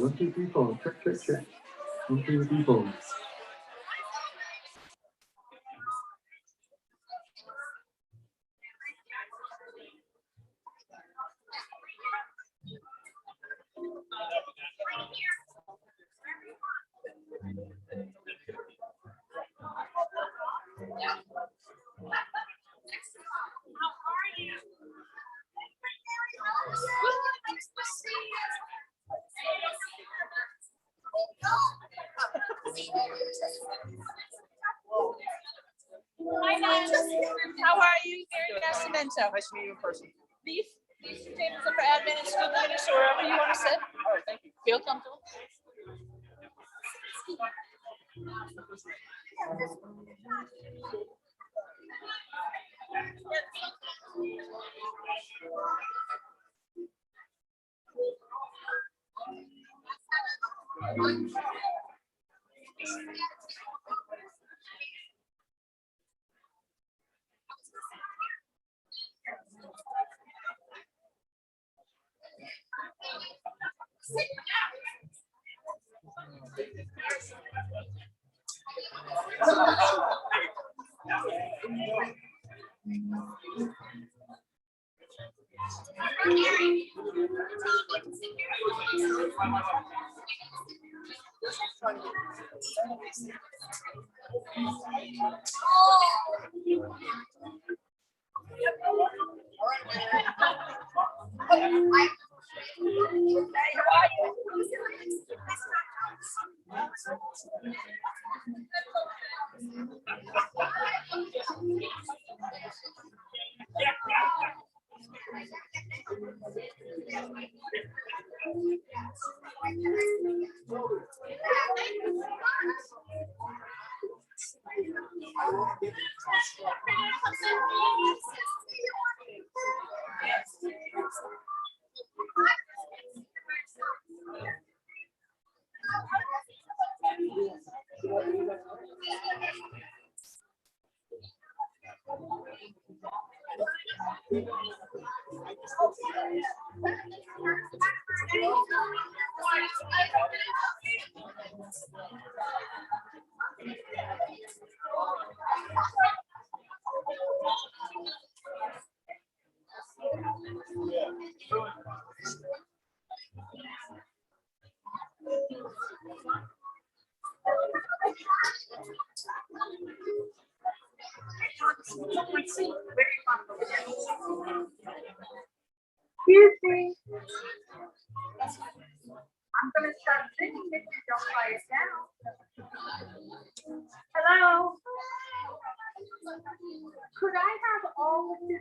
1, 2, 3, 4. Check, check, check. 1, 2, 3, 4. How are you? Very nice to meet you. Nice to meet you in person. These tables are for admin and student leaders, so wherever you want to sit. All right, thank you. Feel comfortable. Excuse me. I'm going to start singing if you don't write it down. Hello. Could I have all the 2021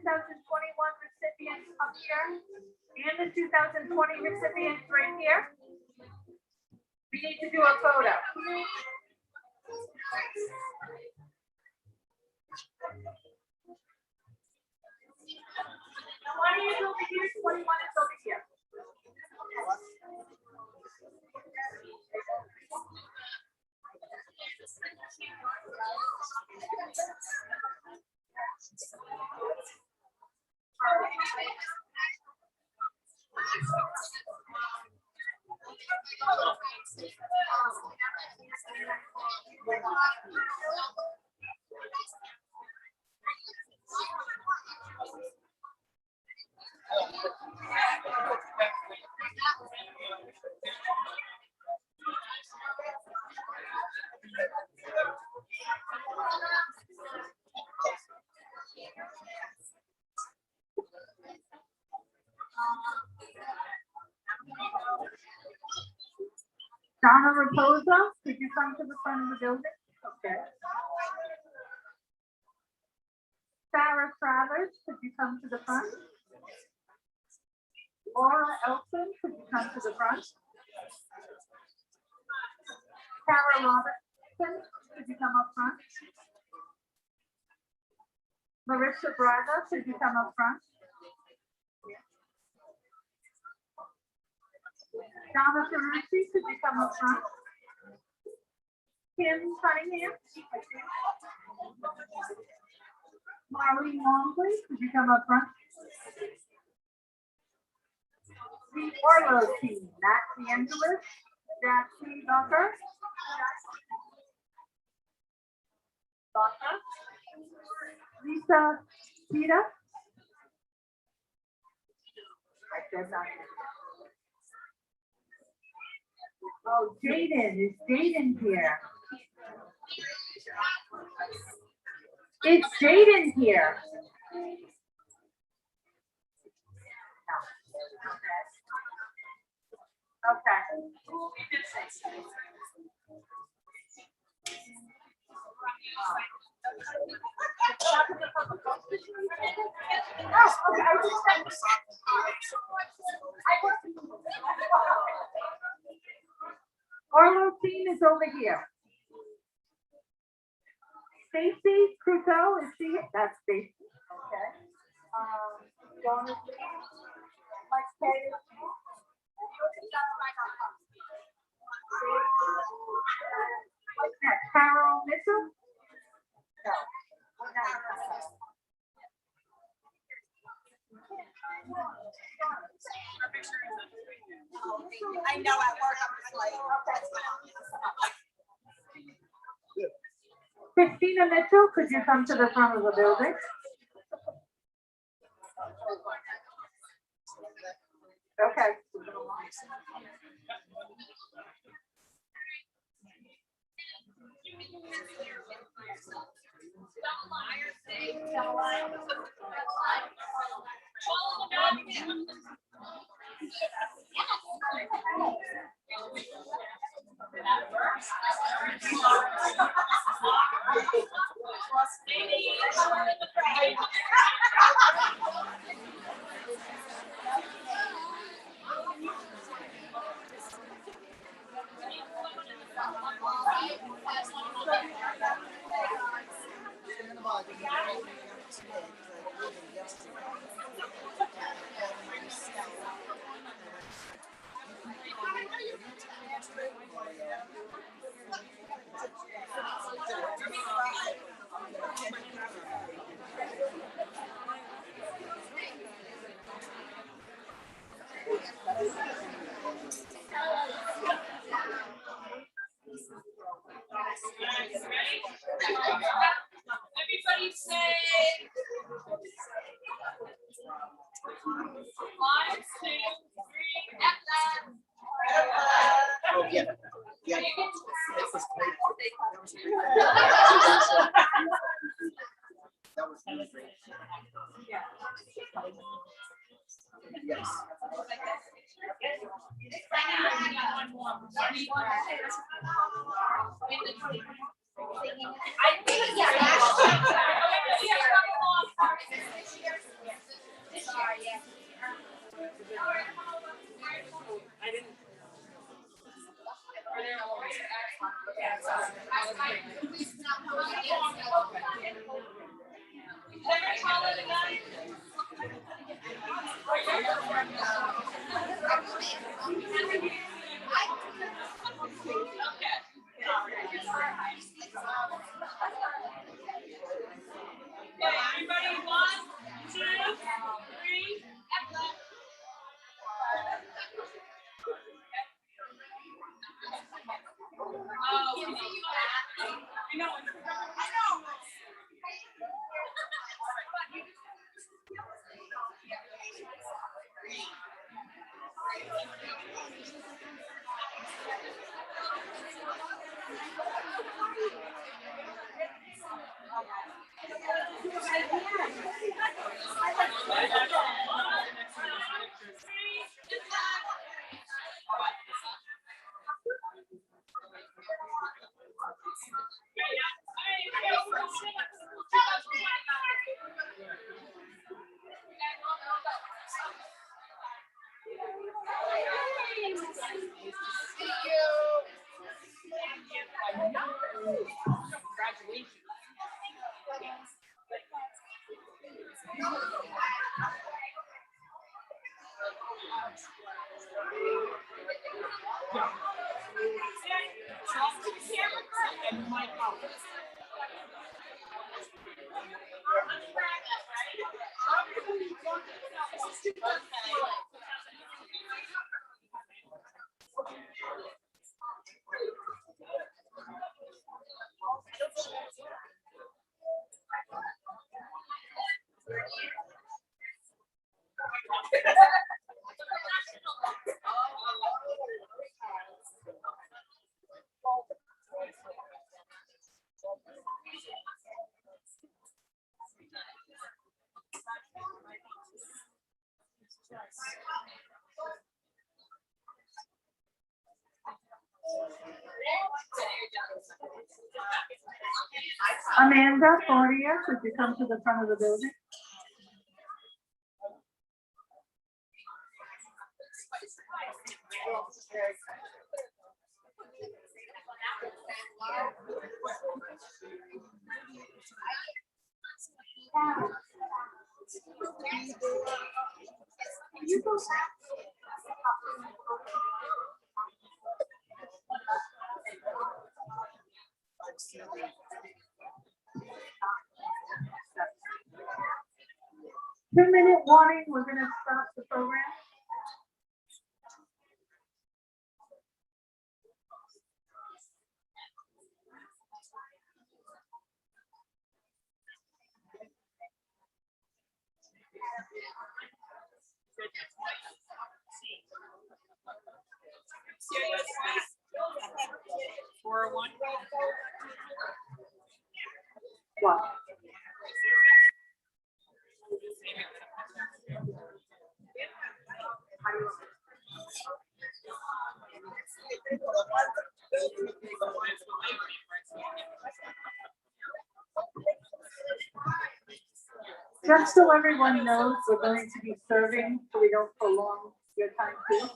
recipients up here and the 2020 recipients right here? We need to do a photo. Now, 20 is over here, 21 is over here. Donna Raposa, could you come to the front of the building? Okay. Sarah Travers, could you come to the front? Laura Elsin, could you come to the front? Carla Robertson, could you come up front? Marissa Braga, could you come up front? Donna Parucci, could you come up front? Kim Cunningham. Marlene Longley, could you come up front? The Orlo team, Matt DeAngelis, Jackson Bunker. Donna. Lisa Tita. I said not. Oh, Jayden, is Jayden here? Is Jayden here? No. Okay. Orlo team is over here. Stacy Crusoe, is she? That's Stacy. Okay. Donna, Mike Taylor. What's that? Carol Mitchell? No. I know at work I'm like, Christina Mitchell, could you come to the front of the building? Okay. everybody say 1, 2, 3, Oh, yeah. Yeah. That was great. Yes. everybody 1, 2, 3, Amanda Fournier, would you come to the front of the building? You go. Two-minute warning, we're gonna stop the program. What? Just so everyone knows, we're going to be serving, so we don't prolong your time too.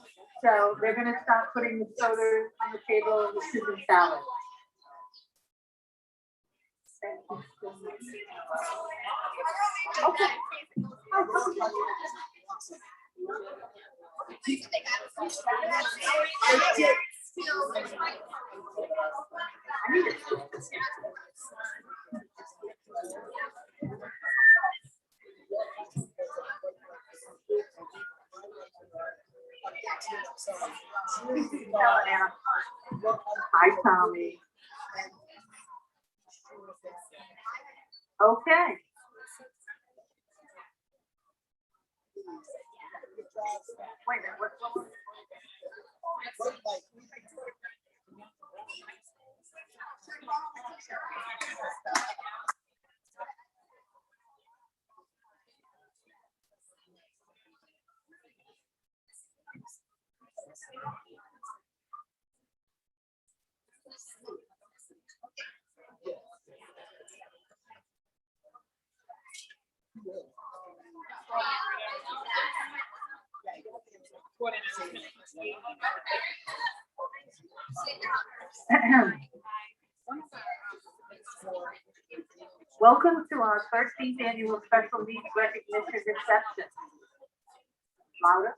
So they're gonna start putting the sodas on the table and the soup and salad. Thank you so much. Okay. I need it. Hi, Tommy. Okay. Wait a minute, what? Welcome to our 13th annual special needs recognition reception. Laura?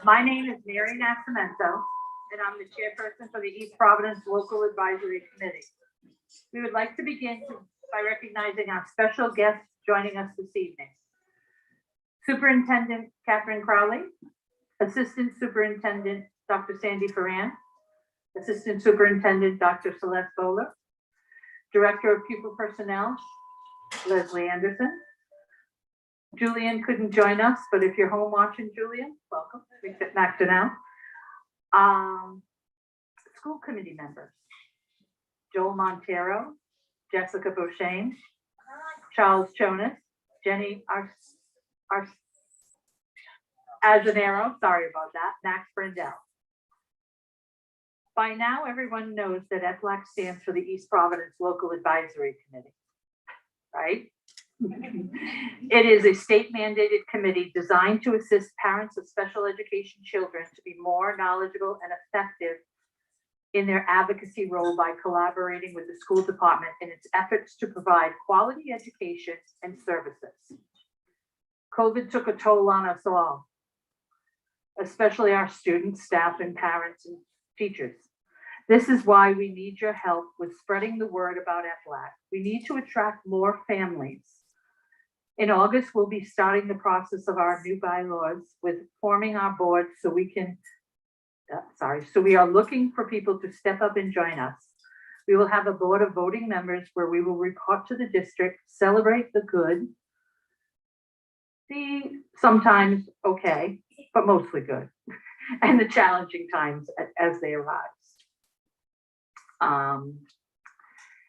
My name is Mary Nascimento, and I'm the chairperson for the East Providence Local Advisory Committee. We would like to begin by recognizing our special guests joining us this evening. Superintendent Catherine Crowley, Assistant Superintendent Dr. Sandy Ferran, Assistant Superintendent Dr. Celeste Bowler, Director of Pupil Personnel, Leslie Anderson. Julian couldn't join us, but if you're home watching, Julian, welcome. We get back to now. School committee members, Joel Montero, Jessica Beauchesne, Charles Jonas, Jenny Azanero, sorry about that, Max Brindell. By now, everyone knows that EPLAC stands for the East Providence Local Advisory Committee, right? It is a state mandated committee designed to assist parents of special education children to be more knowledgeable and effective in their advocacy role by collaborating with the school department in its efforts to provide quality education and services. COVID took a toll on us all, especially our students, staff, and parents and teachers. This is why we need your help with spreading the word about EPLAC. We need to attract more families. In August, we'll be starting the process of our new bylaws with forming our board so we can, so we are looking for people to step up and join us. We will have a board of voting members where we will report to the district, celebrate the good, the sometimes okay, but mostly good, and the challenging times as they arise.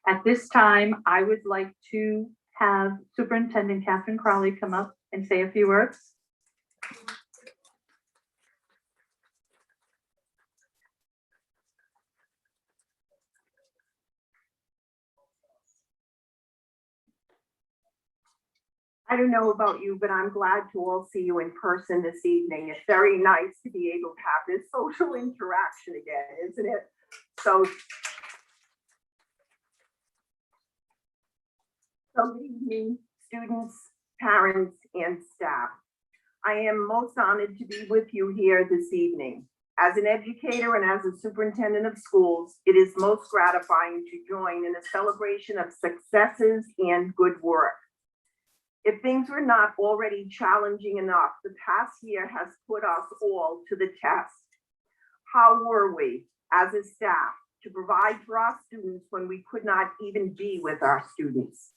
At this time, I would like to have Superintendent Catherine Crowley come up and say a few words. I don't know about you, but I'm glad to all see you in person this evening. It's very nice to be able to have this social interaction again, isn't it? So good evening, students, parents, and staff. I am most honored to be with you here this evening. As an educator and as a superintendent of schools, it is most gratifying to join in a celebration of successes and good work. If things were not already challenging enough, the past year has put us all to the test. How were we as a staff to provide for our students when we could not even be with our students?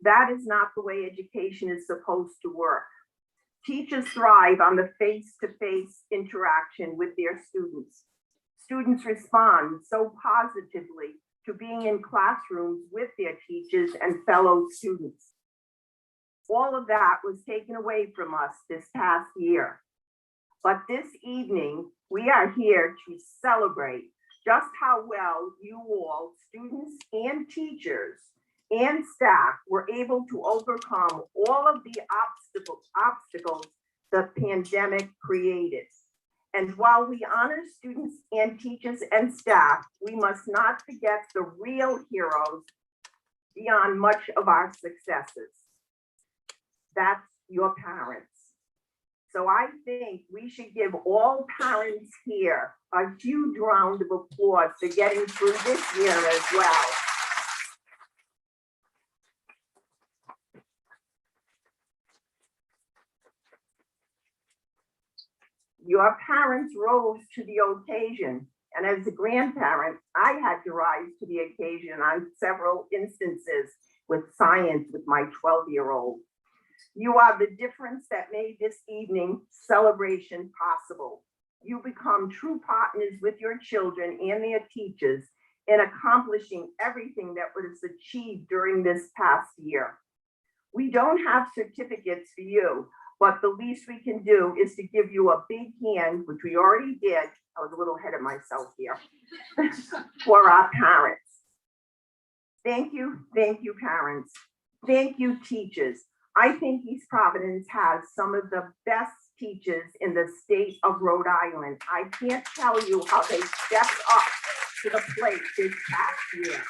That is not the way education is supposed to work. Teachers thrive on the face-to-face interaction with their students. Students respond so positively to being in classrooms with their teachers and fellow students. All of that was taken away from us this past year. But this evening, we are here to celebrate just how well you all, students and teachers and staff, were able to overcome all of the obstacles the pandemic created. And while we honor students and teachers and staff, we must not forget the real heroes beyond much of our successes. That's your parents. So I think we should give all parents here a huge round of applause for getting through this year as well. Your parents rose to the occasion, and as a grandparent, I had to rise to the occasion on several instances with science with my 12-year-old. You are the difference that made this evening celebration possible. You become true partners with your children and their teachers in accomplishing everything that was achieved during this past year. We don't have certificates for you, but the least we can do is to give you a big hand, which we already did. I was a little ahead of myself here, for our parents. Thank you, parents. Thank you, teachers. I think East Providence has some of the best teachers in the state of Rhode Island. I can't tell you how they stepped up to the plate this past year.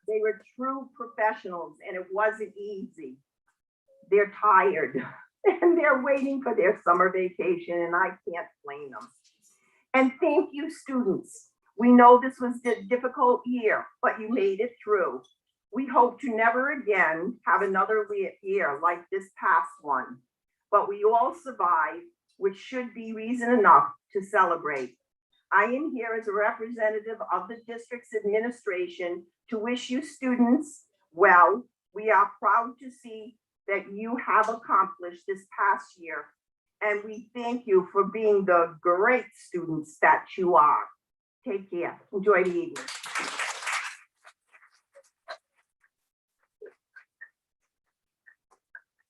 They were true professionals, and it wasn't easy. They're tired and they're waiting for their summer vacation, and I can't blame them. And thank you, students. We know this was a difficult year, but you made it through. We hope to never again have another year like this past one, but we all survived, which should be reason enough to celebrate. I am here as a representative of the district's administration to wish you students well. We are proud to see that you have accomplished this past year, and we thank you for being the great students that you are. Take care. Enjoy the evening.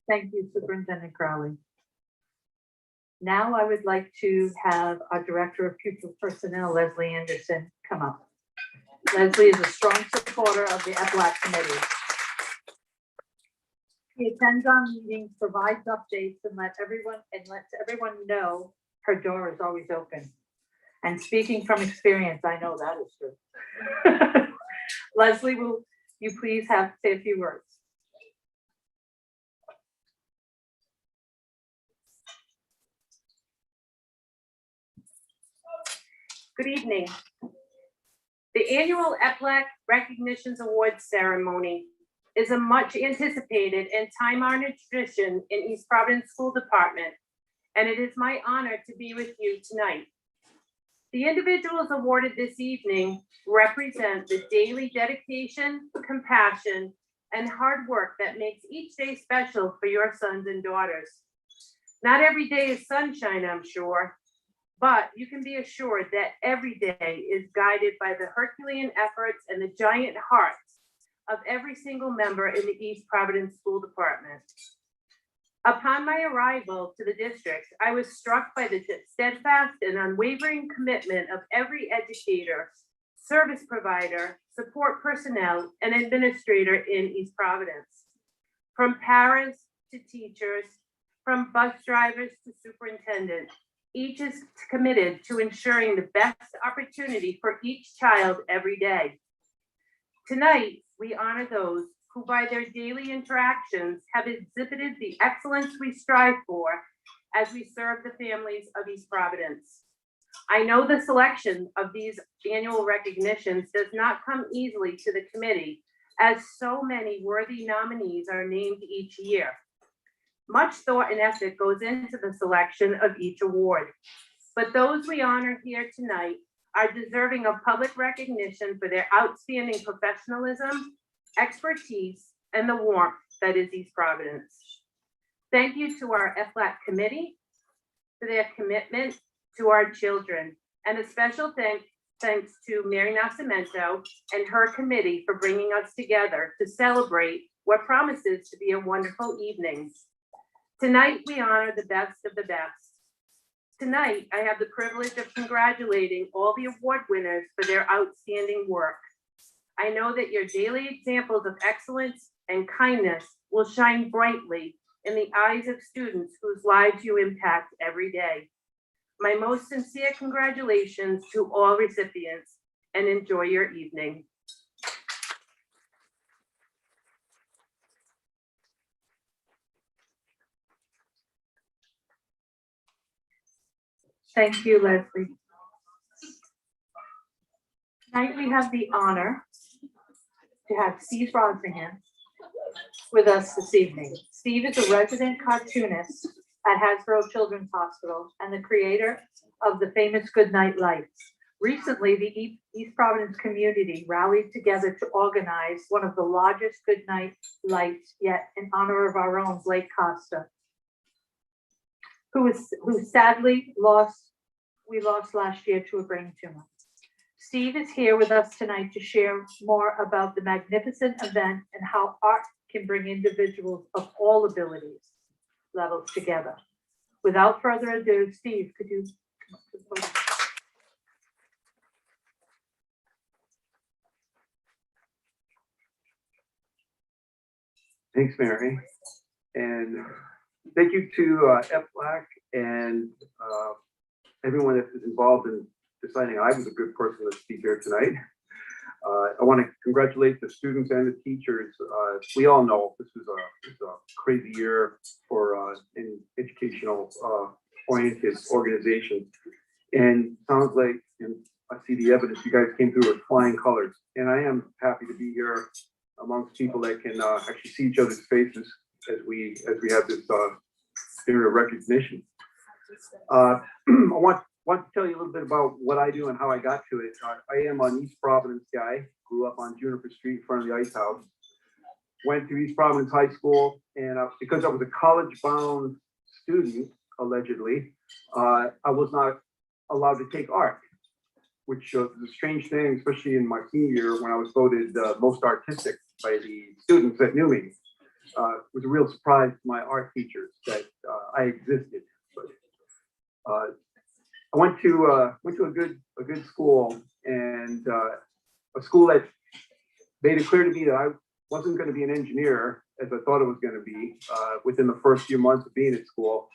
Thank you, Superintendent Crowley. Now I would like to have our Director of Pupil Personnel, Leslie Anderson, come up. Leslie is a strong supporter of the EPLAC committee. She attends our meetings, provides updates, and lets everyone know her door is always open. And speaking from experience, I know that is true. Leslie, will you please say a few words? Good evening. The annual EPLAC Recognitions Awards ceremony is a much anticipated and time-honored tradition in East Providence School Department, and it is my honor to be with you tonight. The individuals awarded this evening represent the daily dedication, compassion, and hard work that makes each day special for your sons and daughters. Not every day is sunshine, I'm sure, but you can be assured that every day is guided by the Herculean efforts and the giant hearts of every single member in the East Providence School Department. Upon my arrival to the district, I was struck by the steadfast and unwavering commitment of every educator, service provider, support personnel, and administrator in East Providence. From parents to teachers, from bus drivers to superintendent, each is committed to ensuring the best opportunity for each child every day. Tonight, we honor those who by their daily interactions have exhibited the excellence we strive for as we serve the families of East Providence. I know the selection of these annual recognitions does not come easily to the committee, as so many worthy nominees are named each year. Much thought and effort goes into the selection of each award, but those we honor here tonight are deserving of public recognition for their outstanding professionalism, expertise, and the warmth that is East Providence. Thank you to our EPLAC committee for their commitment to our children, and a special thanks to Mary Nascimento and her committee for bringing us together to celebrate what promises to be a wonderful evening. Tonight, we honor the best of the best. Tonight, I have the privilege of congratulating all the award winners for their outstanding work. I know that your daily examples of excellence and kindness will shine brightly in the eyes of students whose lives you impact every day. My most sincere congratulations to all recipients, and enjoy your evening. Thank you, Leslie. Tonight we have the honor to have Steve Rossingham with us this evening. Steve is a resident cartoonist at Hasbro Children's Hospital and the creator of the famous Goodnight Lights. Recently, the East Providence community rallied together to organize one of the largest Goodnight Lights yet in honor of our own Blake Costa, who sadly we lost last year to a brain tumor. Steve is here with us tonight to share more about the magnificent event and how art can bring individuals of all abilities levels together. Without further ado, Steve, could you come up to the podium? Thanks, Mary. And thank you to EPLAC and everyone that is involved in deciding I was a good person to speak here tonight. I want to congratulate the students and the teachers. We all know this was a crazy year for an educational oriented organization. And sounds like, and I see the evidence, you guys came through with flying colors. And I am happy to be here amongst people that can actually see each other's faces as we have this dinner of recognition. I want to tell you a little bit about what I do and how I got to it. I am an East Providence guy, grew up on Juniper Street in front of the Ice House, went to East Providence High School, and because I was a college-bound student, allegedly, I was not allowed to take art, which was a strange thing, especially in my senior year when I was voted most artistic by the students that knew me. It was a real surprise to my art teachers that I existed. But I went to a good school, and a school that made it clear to me that I wasn't going to be an engineer as I thought it was going to be within the first few months of being at school,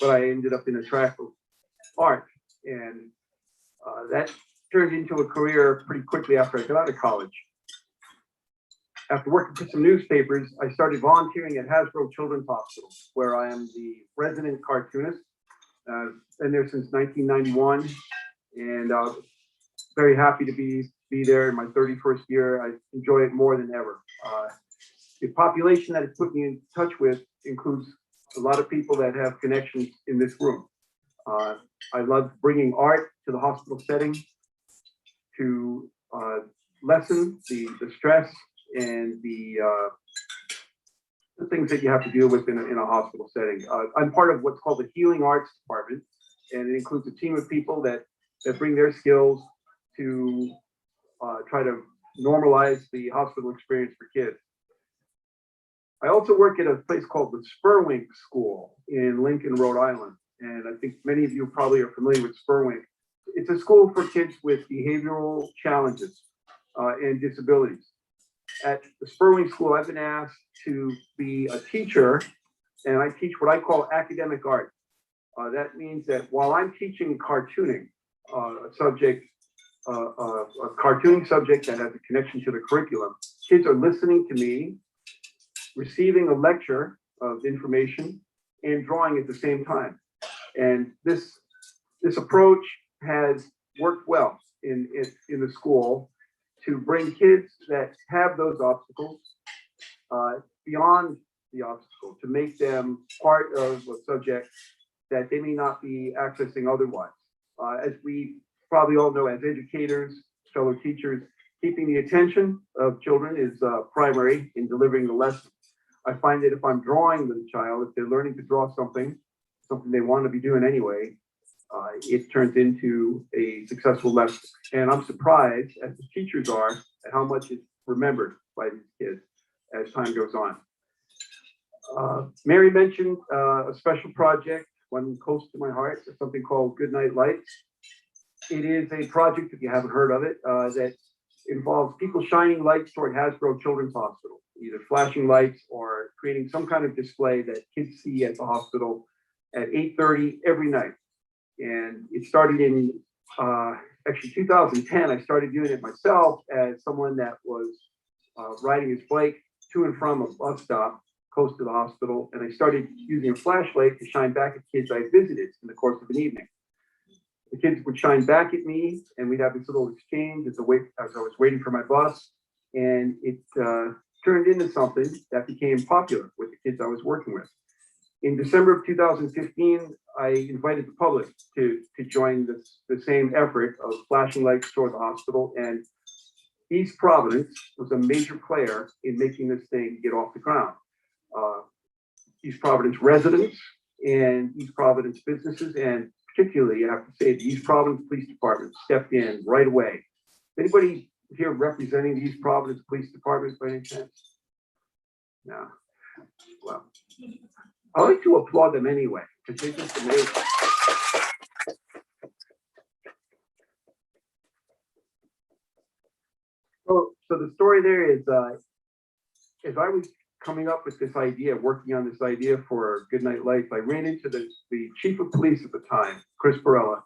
but I ended up in a track of art, and that turned into a career pretty quickly after I got out of college. After working for some newspapers, I started volunteering at Hasbro Children's Hospital, where I am the resident cartoonist. Been there since 1991, and very happy to be there in my 31st year. I enjoy it more than ever. The population that it's put me in touch with includes a lot of people that have connections in this room. I love bringing art to the hospital setting to lessen the stress and the things that you have to deal with in a hospital setting. I'm part of what's called the Healing Arts Department, and it includes a team of people that bring their skills to try to normalize the hospital experience for kids. I also work at a place called the Spurwink School in Lincoln, Rhode Island, and I think many of you probably are familiar with Spurwink. It's a school for kids with behavioral challenges. and disabilities. At the Spurwing School, I've been asked to be a teacher, and I teach what I call academic art. That means that while I'm teaching cartooning, a cartooning subject that has a connection to the curriculum, kids are listening to me, receiving a lecture of information, and drawing at the same time. And this approach has worked well in the school to bring kids that have those obstacles beyond the obstacle, to make them part of a subject that they may not be accessing otherwise. As we probably all know, as educators, fellow teachers, keeping the attention of children is primary in delivering the lesson. I find that if I'm drawing with a child, if they're learning to draw something they want to be doing anyway, it turns into a successful lesson. And I'm surprised, as the teachers are, at how much is remembered by these kids as time goes on. Mary mentioned a special project, one close to my heart, something called Goodnight Lights. It is a project, if you haven't heard of it, that involves people shining lights toward Hasbro Children's Hospital, either flashing lights or creating some kind of display that kids see at the hospital at 8:30 every night. And it started in actually 2010. I started doing it myself as someone that was riding his bike to and from a bus stop close to the hospital. And I started using a flashlight to shine back at kids I visited in the course of an evening. The kids would shine back at me, and we'd have this little exchange as I was waiting for my bus. And it turned into something that became popular with the kids I was working with. In December of 2015, I invited the public to join the same effort of flashing lights toward the hospital. And East Providence was a major player in making this thing get off the ground. East Providence residents and East Providence businesses, and particularly, I have to say, the East Providence Police Department stepped in right away. Anybody here representing the East Providence Police Department by any chance? No. Well, I like to applaud them anyway, because they're just amazing. So the story there is, as I was coming up with this idea, working on this idea for Goodnight Lights, I ran into the chief of police at the time, Chris Barella,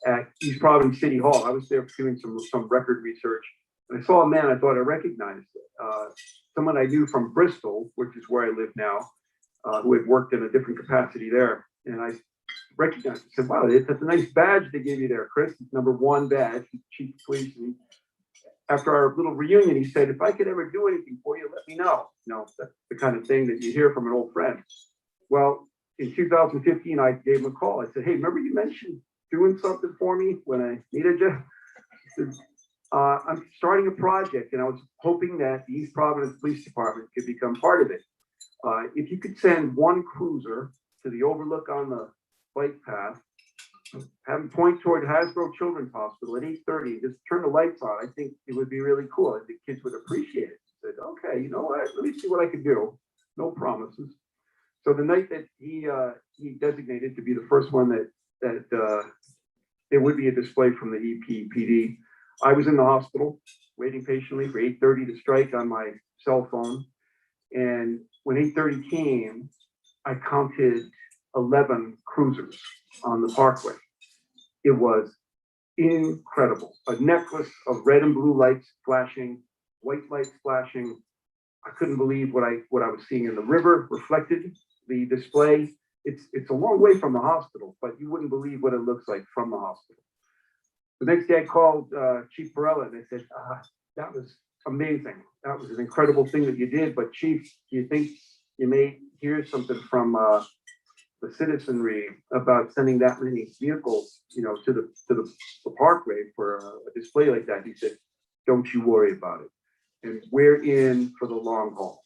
at East Providence City Hall. I was there doing some record research, and I saw a man I thought I recognized, someone I knew from Bristol, which is where I live now, who had worked in a different capacity there. And I recognized, I said, wow, that's a nice badge they gave you there, Chris. It's #1 badge, chief of police. And after our little reunion, he said, if I could ever do anything for you, let me know. You know, that's the kind of thing that you hear from an old friend. Well, in 2015, I gave him a call. I said, hey, remember you mentioned doing something for me when I needed you? He said, I'm starting a project, and I was hoping that the East Providence Police Department could become part of it. If you could send one cruiser to the overlook on the bike path, have them point toward Hasbro Children's Hospital at 8:30, just turn the lights on, I think it would be really cool. I think kids would appreciate it. I said, okay, you know what? Let me see what I can do. No promises. So the night that he designated to be the first one that there would be a display from the EPPD, I was in the hospital waiting patiently for 8:30 to strike on my cell phone. And when 8:30 came, I counted 11 cruisers on the parkway. It was incredible. A necklace of red and blue lights flashing, white lights flashing. I couldn't believe what I was seeing in the river reflected the display. It's a long way from the hospital, but you wouldn't believe what it looks like from the hospital. The next day I called Chief Barella, and I said, that was amazing. That was an incredible thing that you did, but Chief, do you think you may hear something from the citizenry about sending that many vehicles, you know, to the parkway for a display like that? He said, don't you worry about it. And we're in for the long haul.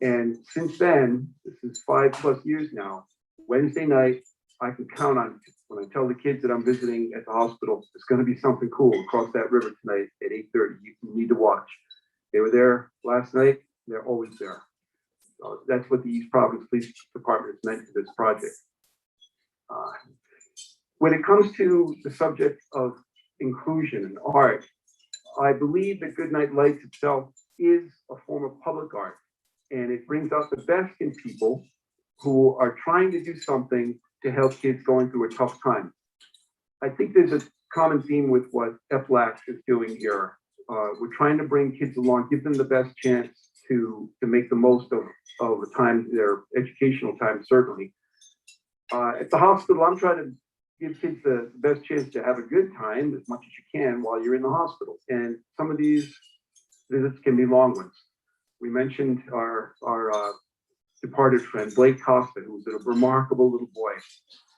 And since then, this is 5+ years now, Wednesday night, I can count on it. When I tell the kids that I'm visiting at the hospital, it's going to be something cool across that river tonight at 8:30. You need to watch. They were there last night. They're always there. So that's what the East Providence Police Department has meant to this project. When it comes to the subject of inclusion and art, I believe that Goodnight Lights itself is a form of public art, and it brings out the best in people who are trying to do something to help kids going through a tough time. I think there's a common theme with what EPLAC is doing here. We're trying to bring kids along, give them the best chance to make the most of the time, their educational time, certainly. At the hospital, I'm trying to give kids the best chance to have a good time as much as you can while you're in the hospital. And some of these visits can be long ones. We mentioned our departed friend, Blake Coffman, who was a remarkable little boy.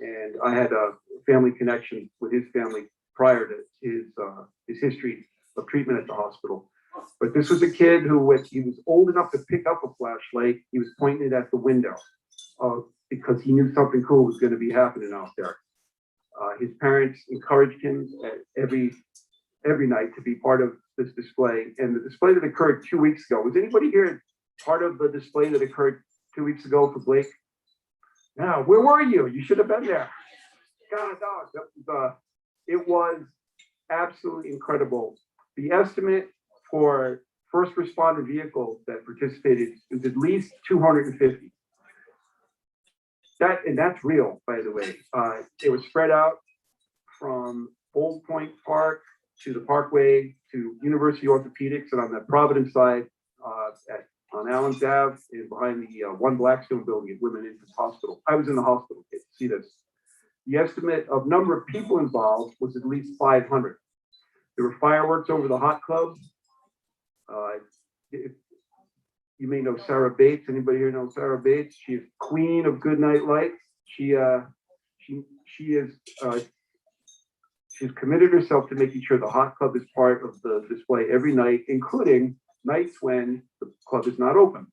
And I had a family connection with his family prior to his history of treatment at the hospital. But this was a kid who, when he was old enough to pick up a flashlight, he was pointing it at the window because he knew something cool was going to be happening out there. His parents encouraged him every night to be part of this display. And the display that occurred 2 weeks ago, was anybody here part of the display that occurred 2 weeks ago for Blake? Now, where were you? You should have been there. God, it was absolutely incredible. The estimate for first responder vehicles that participated is at least 250. That's real, by the way. It was spread out from Old Point Park to the Parkway to University Orthopedics, and on the Providence side, on Allen's Ave, and behind the One Blackstone building at Women Infants Hospital. I was in the hospital to see this. The estimate of number of people involved was at least 500. There were fireworks over the hot club. You may know Sarah Bates. Anybody here know Sarah Bates? She is queen of Goodnight Lights. She's committed herself to making sure the hot club is part of the display every night, including nights when the club is not open.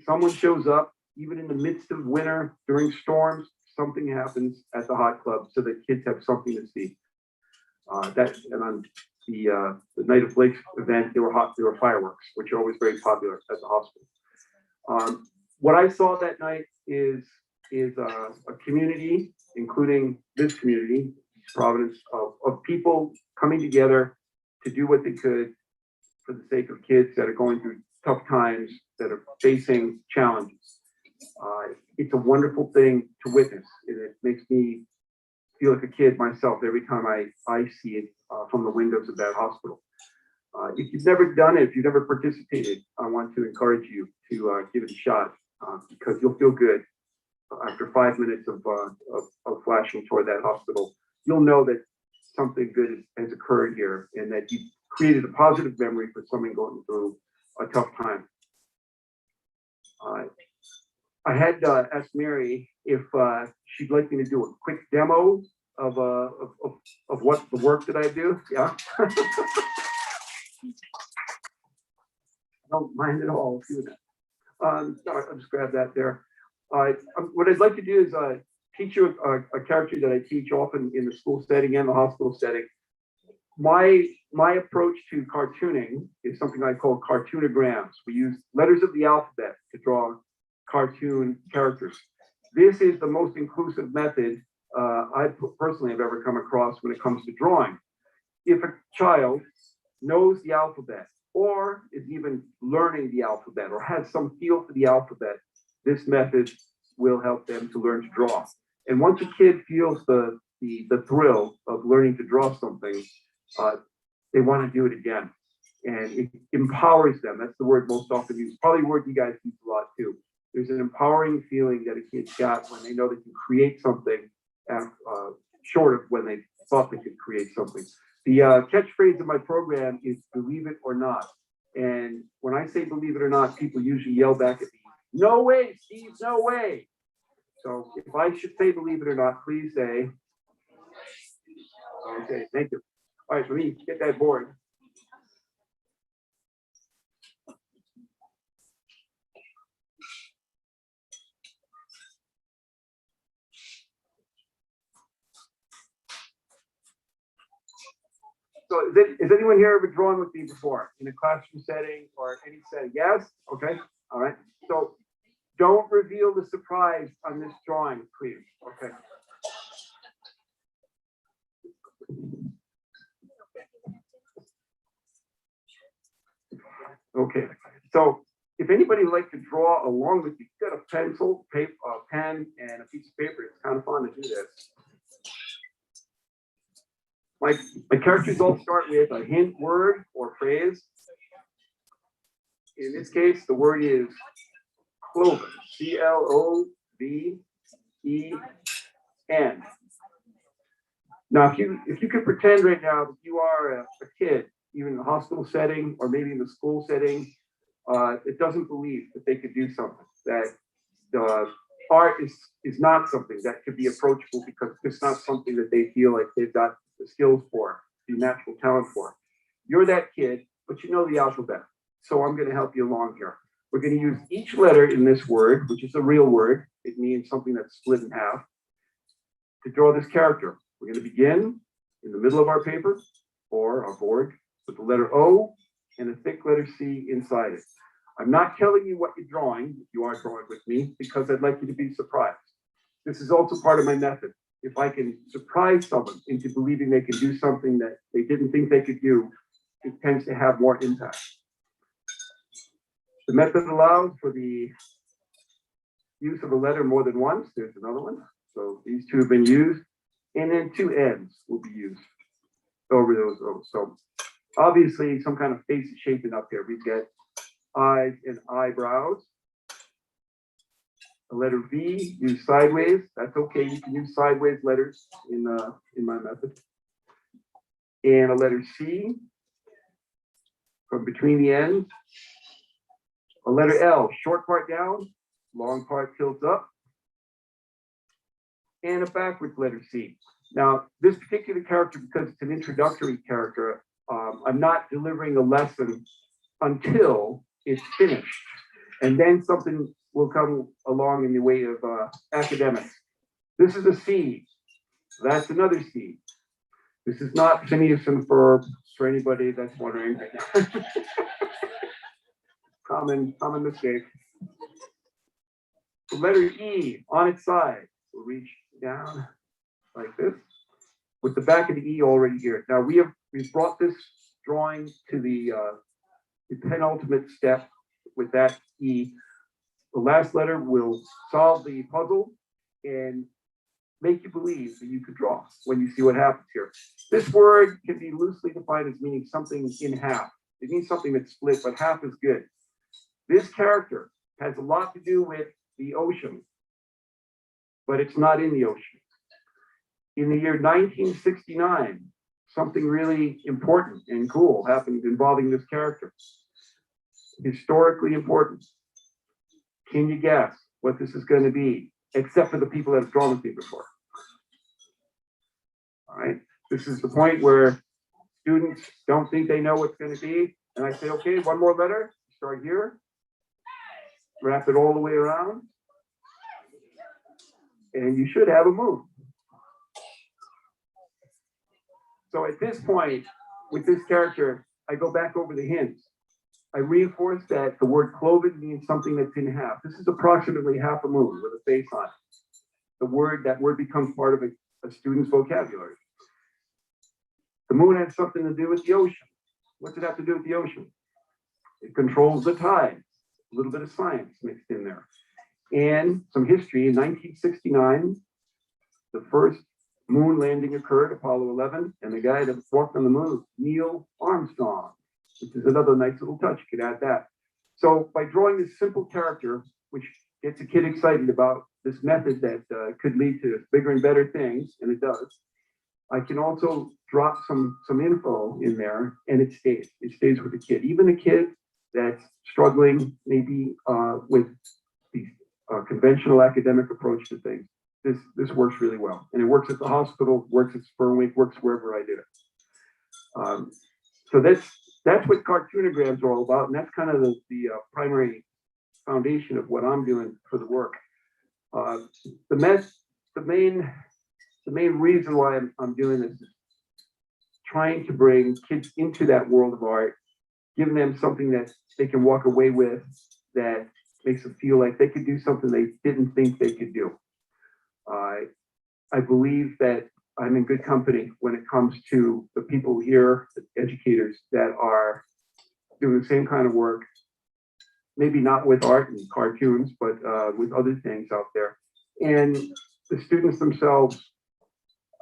Someone shows up, even in the midst of winter, during storms, something happens at the hot club so that kids have something to see. And on the night of Blake's event, there were fireworks, which are always very popular at the hospital. What I saw that night is a community, including this community, Providence, of people coming together to do what they could for the sake of kids that are going through tough times, that are facing challenges. It's a wonderful thing to witness, and it makes me feel like a kid myself every time I see it from the windows of that hospital. If you've never done it, if you've never participated, I want to encourage you to give it a shot because you'll feel good after 5 minutes of flashing toward that hospital. You'll know that something good has occurred here and that you created a positive memory for someone going through a tough time. I had asked Mary if she'd like me to do a quick demo of what the work that I do. Yeah. Don't mind at all. Do that. I'll just grab that there. What I'd like to do is teach you a character that I teach often in the school setting and the hospital setting. My approach to cartooning is something I call cartoonograms. We use letters of the alphabet to draw cartoon characters. This is the most inclusive method I personally have ever come across when it comes to drawing. If a child knows the alphabet or is even learning the alphabet or has some feel for the alphabet, this method will help them to learn to draw. And once a kid feels the thrill of learning to draw something, they want to do it again. And it empowers them. That's the word most often used. Probably a word you guys use a lot too. There's an empowering feeling that a kid's got when they know they can create something short of when they thought they could create something. The catchphrase of my program is believe it or not. And when I say believe it or not, people usually yell back at me, no way, Steve, no way. So if I should say believe it or not, please say, okay, thank you. All right, so let me get that board. So is anyone here ever drawn with me before in a classroom setting or any setting? Yes? Okay. All right. So don't reveal the surprise on this drawing, please. Okay. Okay, so if anybody would like to draw along with you, got a pencil, paper, pen, and a piece of paper, it's kind of fun to do this. My characters all start with a hint word or phrase. In this case, the word is cloven, C-L-O-V-E-N. Now, if you could pretend right now that you are a kid, even in the hospital setting or maybe in the school setting, it doesn't believe that they could do something, that art is not something that could be approachable because it's not something that they feel like they've got the skills for, the natural talent for. You're that kid, but you know the alphabet. So I'm going to help you along here. We're going to use each letter in this word, which is a real word. It means something that's split in half, to draw this character. We're going to begin in the middle of our paper or our board with the letter O and a thick letter C inside it. I'm not telling you what you're drawing, if you are drawing with me, because I'd like you to be surprised. This is also part of my method. If I can surprise someone into believing they can do something that they didn't think they could do, it tends to have more impact. The method allows for the use of a letter more than once. There's another one. So these two have been used. And then two N's will be used over those O's. So obviously some kind of face is shaping up here. We get eyes and eyebrows. A letter V used sideways. That's okay. You can use sideways letters in my method. And a letter C from between the ends. A letter L, short part down, long part tilts up. And a backwards letter C. Now, this particular character, because it's an introductory character, I'm not delivering a lesson until it's finished. And then something will come along in the way of academics. This is a C. That's another C. This is not Phineas and Ferb for anybody that's wondering. Common mistake. The letter E on its side will reach down like this, with the back of the E already here. Now we've brought this drawing to the penultimate step with that E. The last letter will solve the puzzle and make you believe that you could draw when you see what happens here. This word can be loosely defined as meaning something in half. It means something that's split, but half is good. This character has a lot to do with the ocean, but it's not in the ocean. In the year 1969, something really important and cool happened involving this character. Historically important. Can you guess what this is going to be, except for the people that have drawn with me before? All right, this is the point where students don't think they know what's going to be. And I say, okay, one more letter, start here. Wrap it all the way around. And you should have a move. So at this point, with this character, I go back over the hints. I reinforce that the word cloven means something that's in half. This is approximately half a moon with a face on it. That word becomes part of a student's vocabulary. The moon has something to do with the ocean. What's it have to do with the ocean? It controls the tides. A little bit of science mixed in there. And some history. In 1969, the first moon landing occurred, Apollo 11, and the guy that walked on the moon was Neil Armstrong, which is another nice little touch. You could add that. So by drawing this simple character, which gets a kid excited about this method that could lead to bigger and better things, and it does, I can also drop some info in there, and it stays. It stays with the kid. Even a kid that's struggling maybe with the conventional academic approach to things. This works really well. And it works at the hospital, works at Spurwink, works wherever I did it. So that's what Cartoonograms are all about. And that's kind of the primary foundation of what I'm doing for the work. The main reason why I'm doing this is trying to bring kids into that world of art, giving them something that they can walk away with that makes them feel like they could do something they didn't think they could do. I believe that I'm in good company when it comes to the people here, the educators that are doing the same kind of work, maybe not with art and cartoons, but with other things out there. And the students themselves,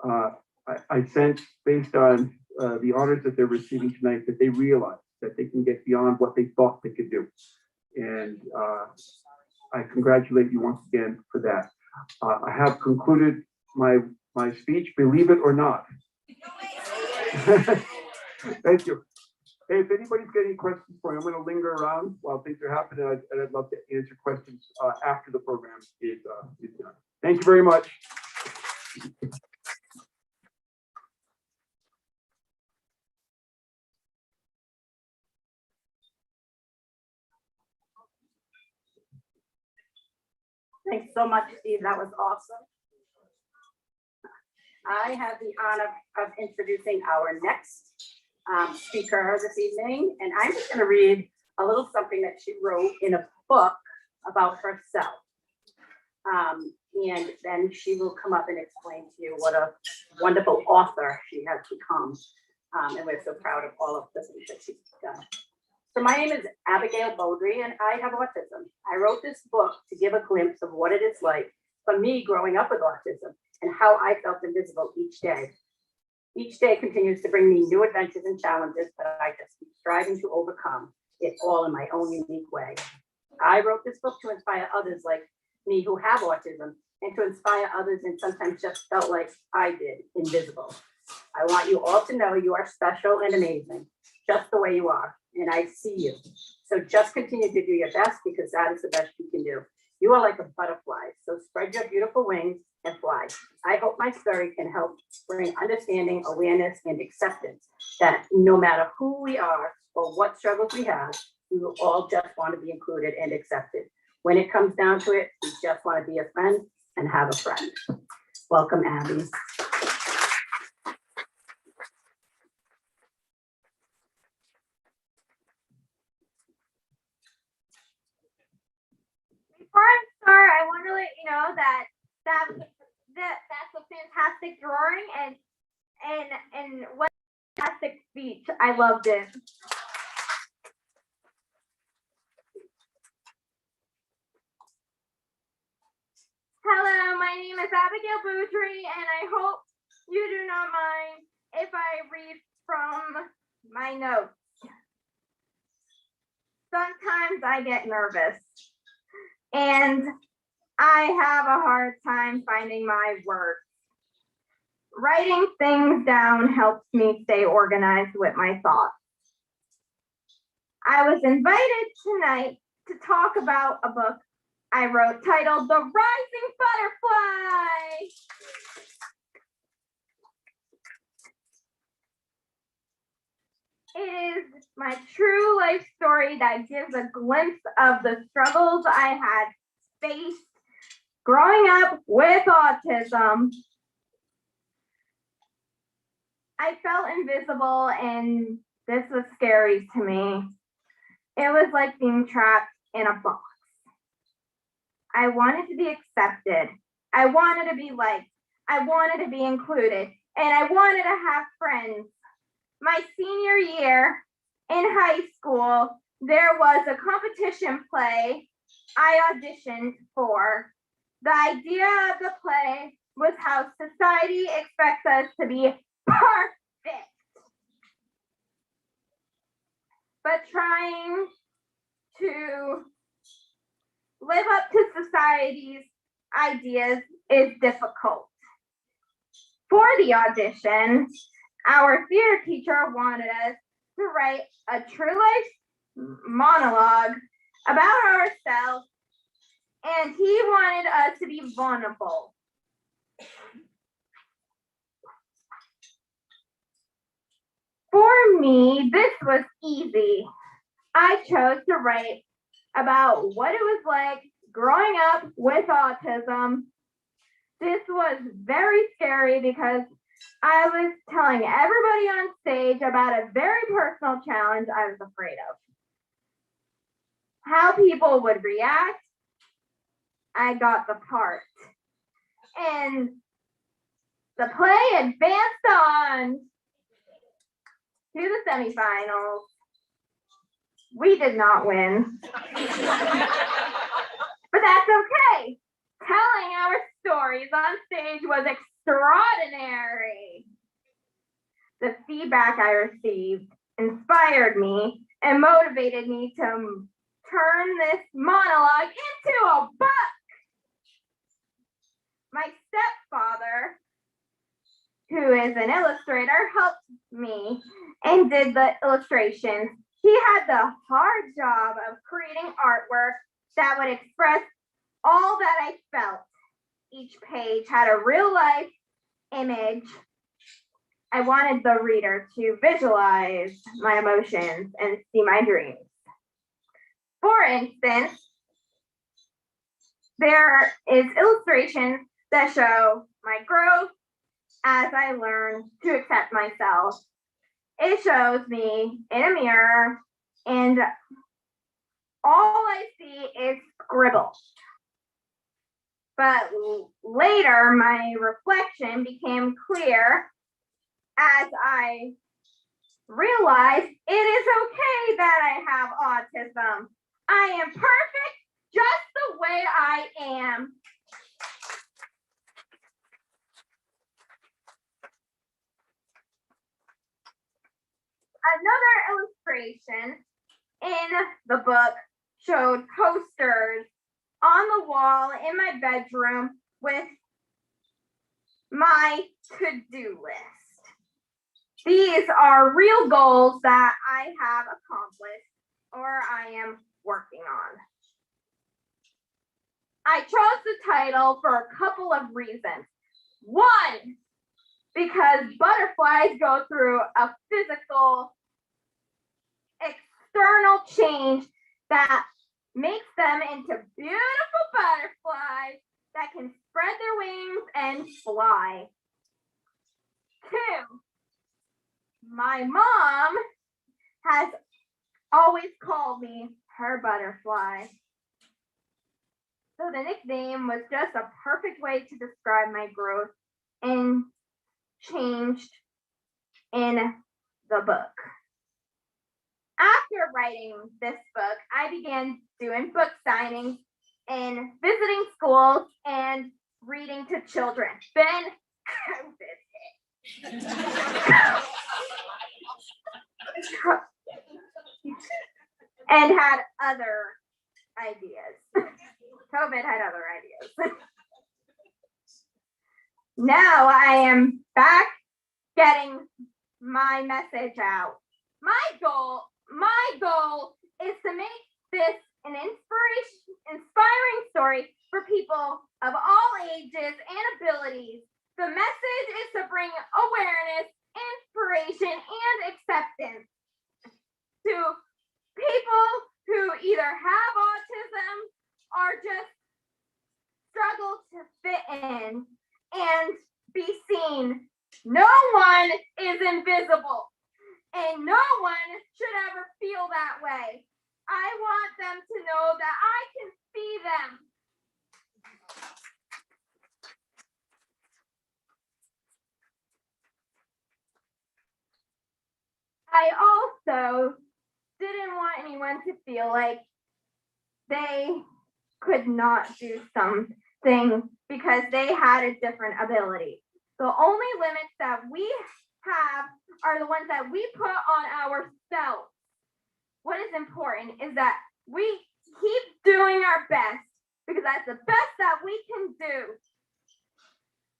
I sense based on the honors that they're receiving tonight, that they realize that they can get beyond what they thought they could do. And I congratulate you once again for that. I have concluded my speech, believe it or not. Thank you. Hey, if anybody's got any questions for me, I'm going to linger around while things are happening, and I'd love to answer questions after the program is done. Thank you very much. Thanks so much, Steve. That was awesome. I have the honor of introducing our next speaker this evening, and I'm just going to read a little something that she wrote in a book about herself. And then she will come up and explain to you what a wonderful author she has become. And we're so proud of all of the things that she's done. So my name is Abigail Baudry, and I have autism. I wrote this book to give a glimpse of what it is like for me growing up with autism and how I felt invisible each day. Each day continues to bring me new adventures and challenges, but I just keep striving to overcome it all in my own unique way. I wrote this book to inspire others like me who have autism, and to inspire others and sometimes just felt like I did, invisible. I want you all to know you are special and amazing, just the way you are, and I see you. So just continue to do your best, because that is the best you can do. You are like a butterfly, so spread your beautiful wings and fly. I hope my story can help bring understanding, awareness, and acceptance that no matter who we are or what struggles we have, we will all just want to be included and accepted. When it comes down to it, we just want to be a friend and have a friend. Welcome, Abby. Before I start, I want to let you know that that's a fantastic drawing and what a fantastic speech. I loved it. Hello, my name is Abigail Baudry, and I hope you do not mind if I read from my notes. Sometimes I get nervous, and I have a hard time finding my words. Writing things down helps me stay organized with my thoughts. I was invited tonight to talk about a book I wrote titled The Rising Butterfly. It is my true life story that gives a glimpse of the struggles I had faced growing up with autism. I felt invisible, and this was scary to me. It was like being trapped in a box. I wanted to be accepted. I wanted to be liked. I wanted to be included, and I wanted to have friends. My senior year in high school, there was a competition play I auditioned for. The idea of the play was how society expects us to be perfect, but trying to live up to society's ideas is difficult. For the audition, our theater teacher wanted us to write a true life monologue about ourselves, and he wanted us to be vulnerable. For me, this was easy. I chose to write about what it was like growing up with autism. This was very scary because I was telling everybody on stage about a very personal challenge I was afraid of. How people would react. I got the part. And the play advanced on to the semifinals. We did not win. But that's okay. Telling our stories on stage was extraordinary. The feedback I received inspired me and motivated me to turn this monologue into a book. My stepfather, who is an illustrator, helped me and did the illustrations. He had the hard job of creating artwork that would express all that I felt. Each page had a real life image. I wanted the reader to visualize my emotions and see my dreams. For instance, there is illustrations that show my growth as I learn to accept myself. It shows me in a mirror and all I see is scribbles. But later, my reflection became clear as I realized it is okay that I have autism. I am perfect just the way I am. Another illustration in the book showed posters on the wall in my bedroom with my to-do list. These are real goals that I have accomplished or I am working on. I chose the title for a couple of reasons. One, because butterflies go through a physical, external change that makes them into beautiful butterflies that can spread their wings and fly. Two, my mom has always called me her butterfly. So the nickname was just a perfect way to describe my growth and changed in the book. After writing this book, I began doing book signings and visiting schools and reading to children. Then COVID hit. And had other ideas. COVID had other ideas. Now I am back getting my message out. My goal is to make this an inspiring story for people of all ages and abilities. The message is to bring awareness, inspiration, and acceptance to people who either have autism or just struggle to fit in and be seen. No one is invisible, and no one should ever feel that way. I want them to know that I can see them. I also didn't want anyone to feel like they could not do something because they had a different ability. The only limits that we have are the ones that we put on ourselves. What is important is that we keep doing our best because that's the best that we can do.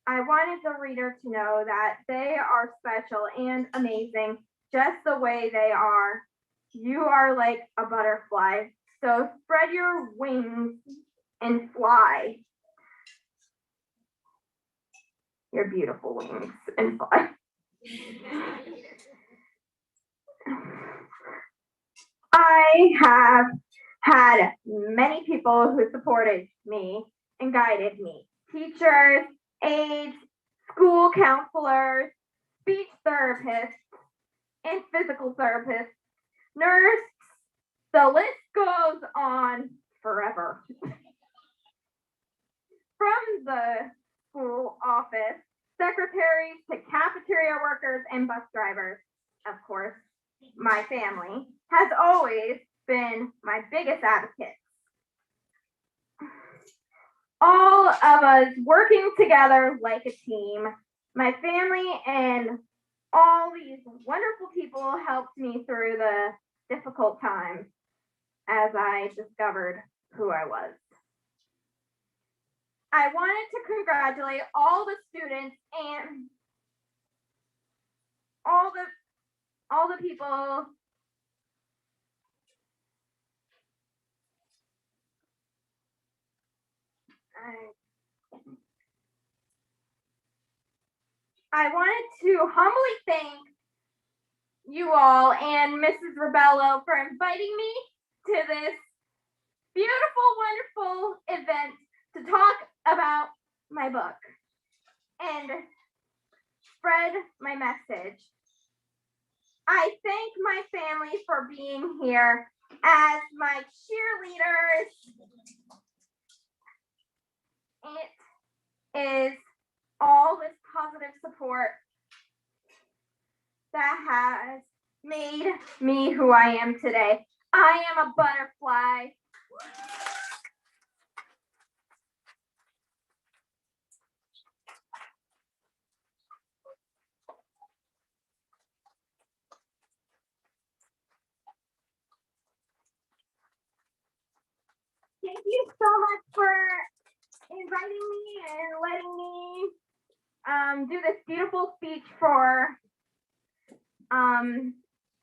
I wanted the reader to know that they are special and amazing just the way they are. You are like a butterfly, so spread your wings and fly. Your beautiful wings and fly. I have had many people who supported me and guided me. Teachers, aides, school counselors, speech therapists, and physical therapists, nurse, the list goes on forever. From the school office, secretaries to cafeteria workers and bus drivers, of course, my family has always been my biggest advocates. All of us working together like a team. My family and all these wonderful people helped me through the difficult times as I discovered who I was. I wanted to congratulate all the students and all the people I wanted to humbly thank you all and Mrs. Rebello for inviting me to this beautiful, wonderful event to talk about my book and spread my message. I thank my family for being here as my cheerleaders. It is all this positive support that has made me who I am today. I am a butterfly. Thank you so much for inviting me and letting me do this beautiful speech for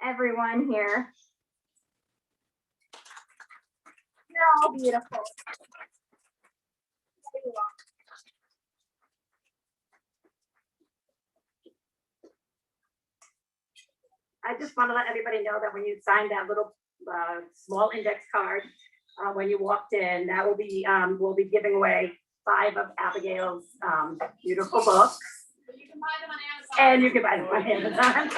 everyone here. You're all beautiful. I just want to let everybody know that when you sign that little small index card, when you walked in, that will be, we'll be giving away 5 of Abigail's beautiful books. You can buy them on Amazon. And you can buy them on Amazon.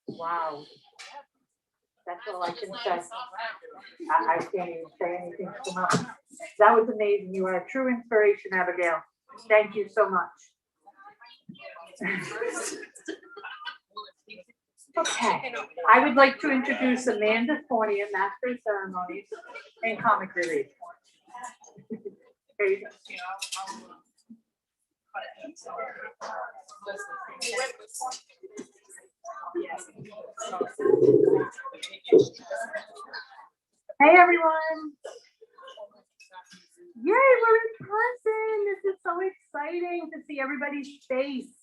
Wow. That's all I can say. I can't even say anything so much. That was amazing. You are a true inspiration, Abigail. Thank you so much. Okay, I would like to introduce Amanda Forney, a Master of Ceremonies and Comic Relief. There you go. Hey everyone. Yay, we're in person. This is so exciting to see everybody's face.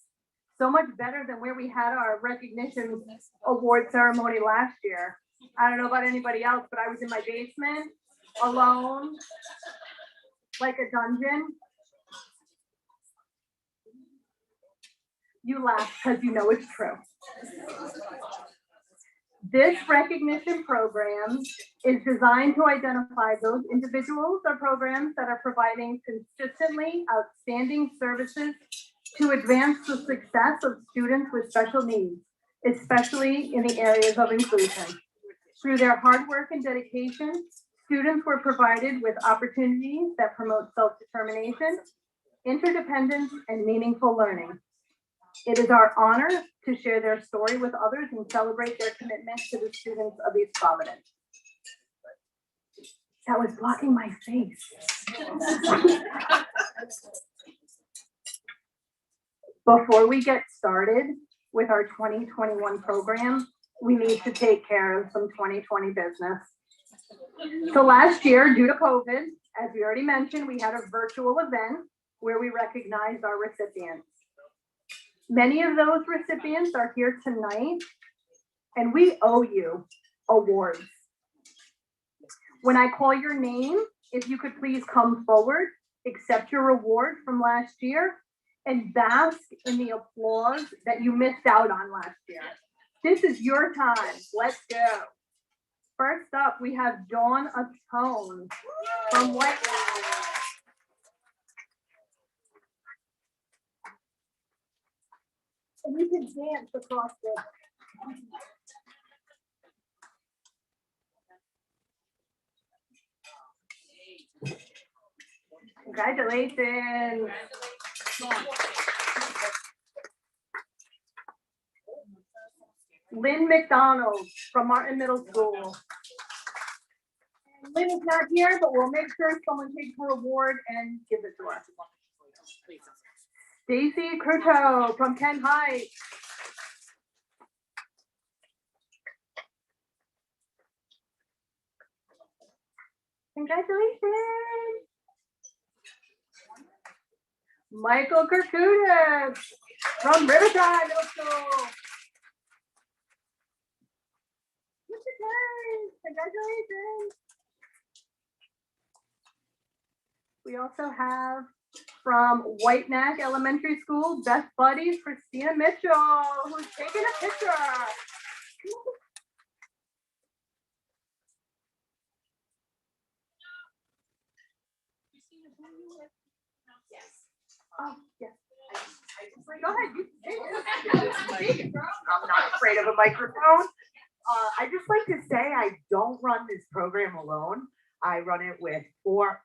So much better than where we had our recognition award ceremony last year. I don't know about anybody else, but I was in my basement alone, like a dungeon. You laugh because you know it's true. This recognition program is designed to identify those individuals or programs that are providing consistently outstanding services to advance the success of students with special needs, especially in the areas of inclusion. Through their hard work and dedication, students were provided with opportunities that promote self-determination, interdependence, and meaningful learning. It is our honor to share their story with others and celebrate their commitment to the students of East Providence. That was blocking my face. Before we get started with our 2021 program, we need to take care of some 2020 business. So last year, due to COVID, as we already mentioned, we had a virtual event where we recognized our recipients. Many of those recipients are here tonight, and we owe you awards. When I call your name, if you could please come forward, accept your reward from last year, and bask in the applause that you missed out on last year. This is your time. Let's go. First up, we have Dawn Atone from White House. And you can dance across the. Congratulations. Lynn McDonald from Martin Middle School. Lynn is not here, but we'll make sure someone takes her award and gives it to her. Stacy Cruto from Kent Heights. Congratulations. Michael Kirkudis from Riverside Middle School. Congratulations. We also have from White Neck Elementary School, best buddies, Christina Mitchell, who's taking a picture. Oh, yes. Go ahead. I'm not afraid of a microphone. I just like to say I don't run this program alone. I run it with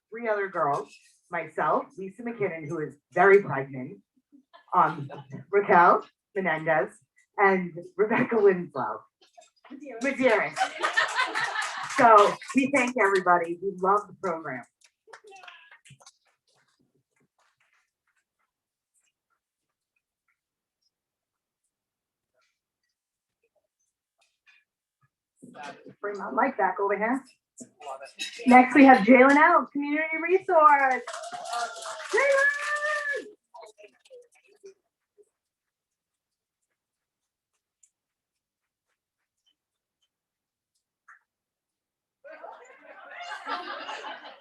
three other girls, myself, Lisa McKinnon, who is very pregnant, Raquel Menendez, and Rebecca Winslow. Madeira. So we thank everybody. We love the program. Bring my mic back over here. Next, we have Jalen Out, Community Resource. Jalen!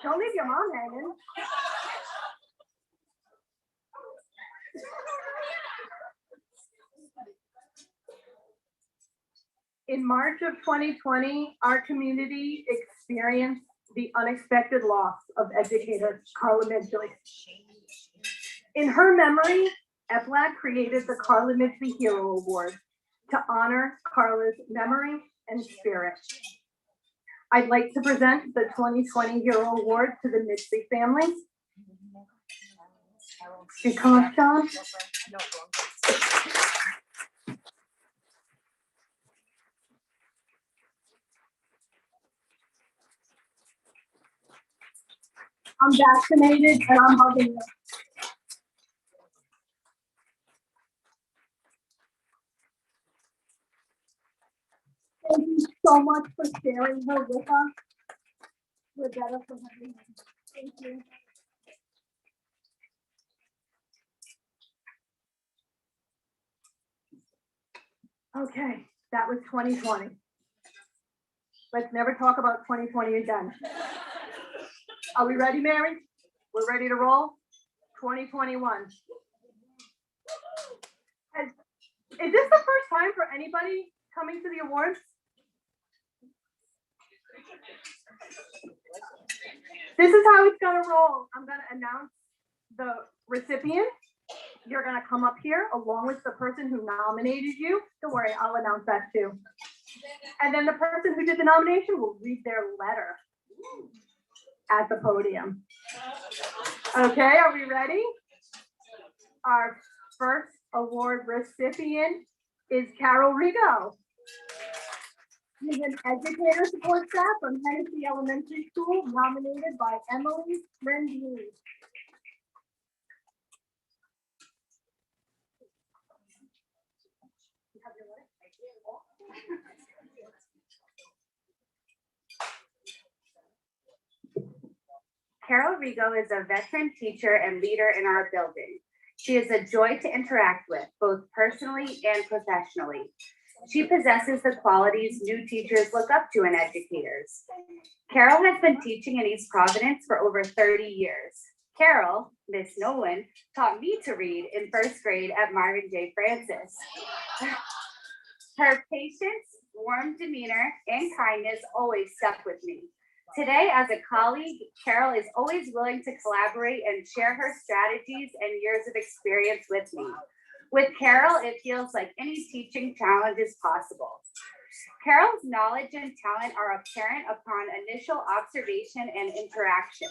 Don't leave your mom hanging. In March of 2020, our community experienced the unexpected loss of educator Carla Mitchell. In her memory, EPLAC created the Carla Mitchell Hero Award to honor Carla's memory and spirit. I'd like to present the 2020 Hero Award to the Midgley family. You come up, John. I'm vaccinated and I'm hugging you. Thank you so much for sharing her with us. We're better for having her. Thank you. Okay, that was 2020. Let's never talk about 2020 again. Are we ready, Mary? We're ready to roll? 2021. Is this the first time for anybody coming to the awards? This is how it's gonna roll. I'm gonna announce the recipient. You're gonna come up here along with the person who nominated you. Don't worry, I'll announce that too. And then the person who did the nomination will read their letter at the podium. Okay, are we ready? Our first award recipient is Carol Rigo. She's an educator support staff from Hennessy Elementary School, nominated by Emily Rendley. Carol Rigo is a veteran teacher and leader in our building. She is a joy to interact with, both personally and professionally. She possesses the qualities new teachers look up to in educators. Carol has been teaching in East Providence for over 30 years. Carol, Miss Nolan, taught me to read in first grade at Marvin J. Francis. Her patience, warm demeanor, and kindness always stuck with me. Today, as a colleague, Carol is always willing to collaborate and share her strategies and years of experience with me. With Carol, it feels like any teaching challenge is possible. Carol's knowledge and talent are apparent upon initial observation and interaction.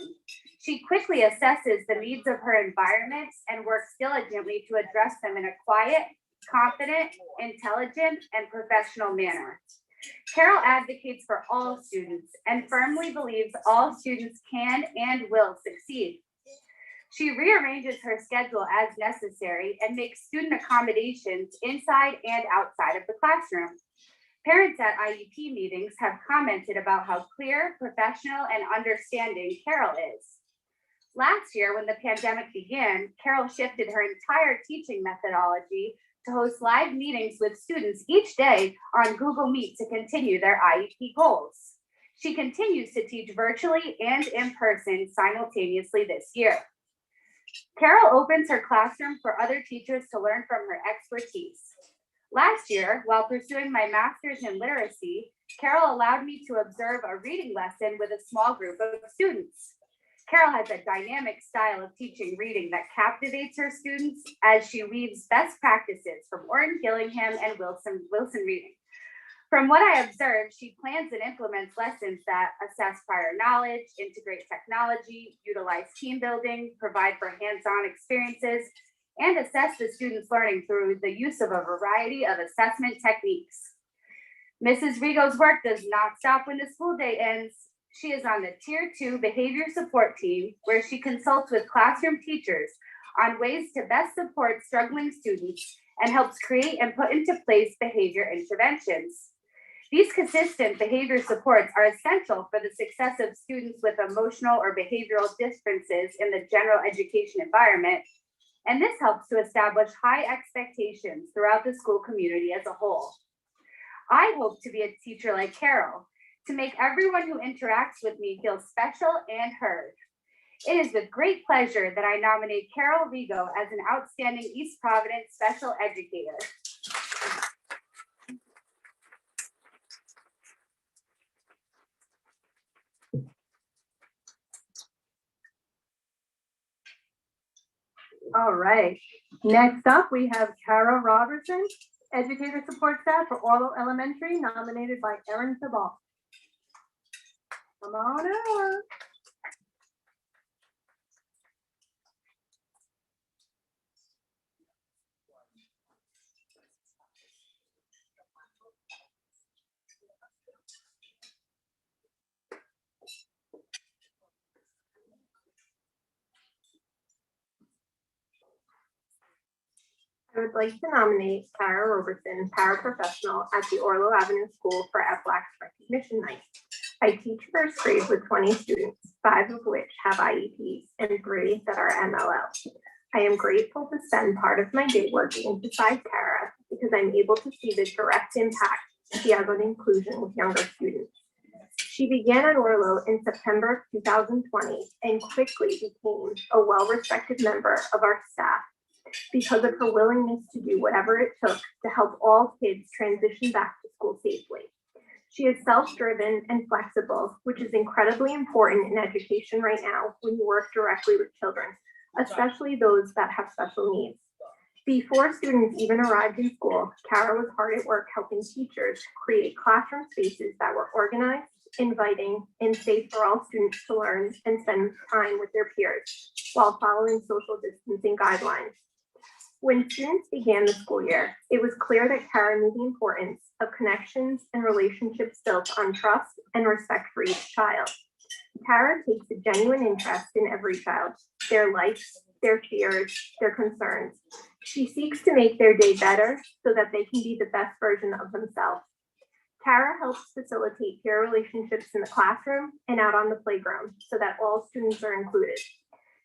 She quickly assesses the needs of her environment and works diligently to address them in a quiet, confident, intelligent, and professional manner. Carol advocates for all students and firmly believes all students can and will succeed. She rearranges her schedule as necessary and makes student accommodations inside and outside of the classroom. Parents at IEP meetings have commented about how clear, professional, and understanding Carol is. Last year, when the pandemic began, Carol shifted her entire teaching methodology to host live meetings with students each day on Google Meet to continue their IEP goals. She continues to teach virtually and in person simultaneously this year. Carol opens her classroom for other teachers to learn from her expertise. Last year, while pursuing my master's in literacy, Carol allowed me to observe a reading lesson with a small group of students. Carol has a dynamic style of teaching reading that captivates her students as she weaves best practices from Orton Gillingham and Wilson reading. From what I observed, she plans and implements lessons that assess prior knowledge, integrate technology, utilize team building, provide for hands-on experiences, and assess the students' learning through the use of a variety of assessment techniques. Mrs. Rigo's work does not stop when the school day ends. She is on the Tier 2 behavior support team, where she consults with classroom teachers on ways to best support struggling students and helps create and put into place behavior interventions. These consistent behavior supports are essential for the success of students with emotional or behavioral differences in the general education environment, and this helps to establish high expectations throughout the school community as a whole. I hope to be a teacher like Carol, to make everyone who interacts with me feel special and heard. It is with great pleasure that I nominate Carol Rigo as an outstanding East Providence special educator. All right, next up, we have Kyra Robertson, Educator Support Staff for Orlo Elementary, nominated by Erin Sabal. Come on up. I would like to nominate Kyra Robertson, paraprofessional at the Orlo Avenue School for EPLAC's Recognition Night. I teach first grade with 20 students, 5 of which have IEPs and 3 that are MLL. I am grateful to spend part of my day working beside Kyra because I'm able to see the direct impact she has on inclusion with younger students. She began at Orlo in September of 2020 and quickly became a well-respected member of our staff because of her willingness to do whatever it took to help all kids transition back to school safely. She is self-driven and flexible, which is incredibly important in education right now when you work directly with children, especially those that have special needs. Before students even arrived in school, Kyra was hard at work helping teachers create classroom spaces that were organized, inviting, and safe for all students to learn and spend time with their peers while following social distancing guidelines. When students began the school year, it was clear that Kyra knew the importance of connections and relationships built on trust and respect for each child. Kyra takes a genuine interest in every child, their likes, their fears, their concerns. She seeks to make their day better so that they can be the best version of themselves. Kyra helps facilitate peer relationships in the classroom and out on the playground so that all students are included.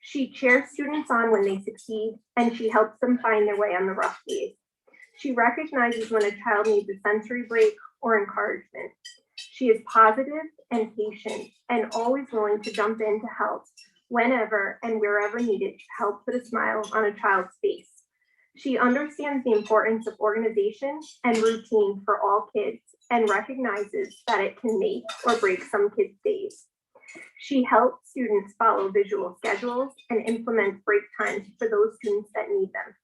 She cheers students on when they succeed, and she helps them find their way on the rough days. She recognizes when a child needs a sensory break or encouragement. She is positive and patient and always willing to jump in to help whenever and wherever needed to help put a smile on a child's face. She understands the importance of organization and routine for all kids and recognizes that it can make or break some kids' days. She helps students follow visual schedules and implement break times for those students that need them.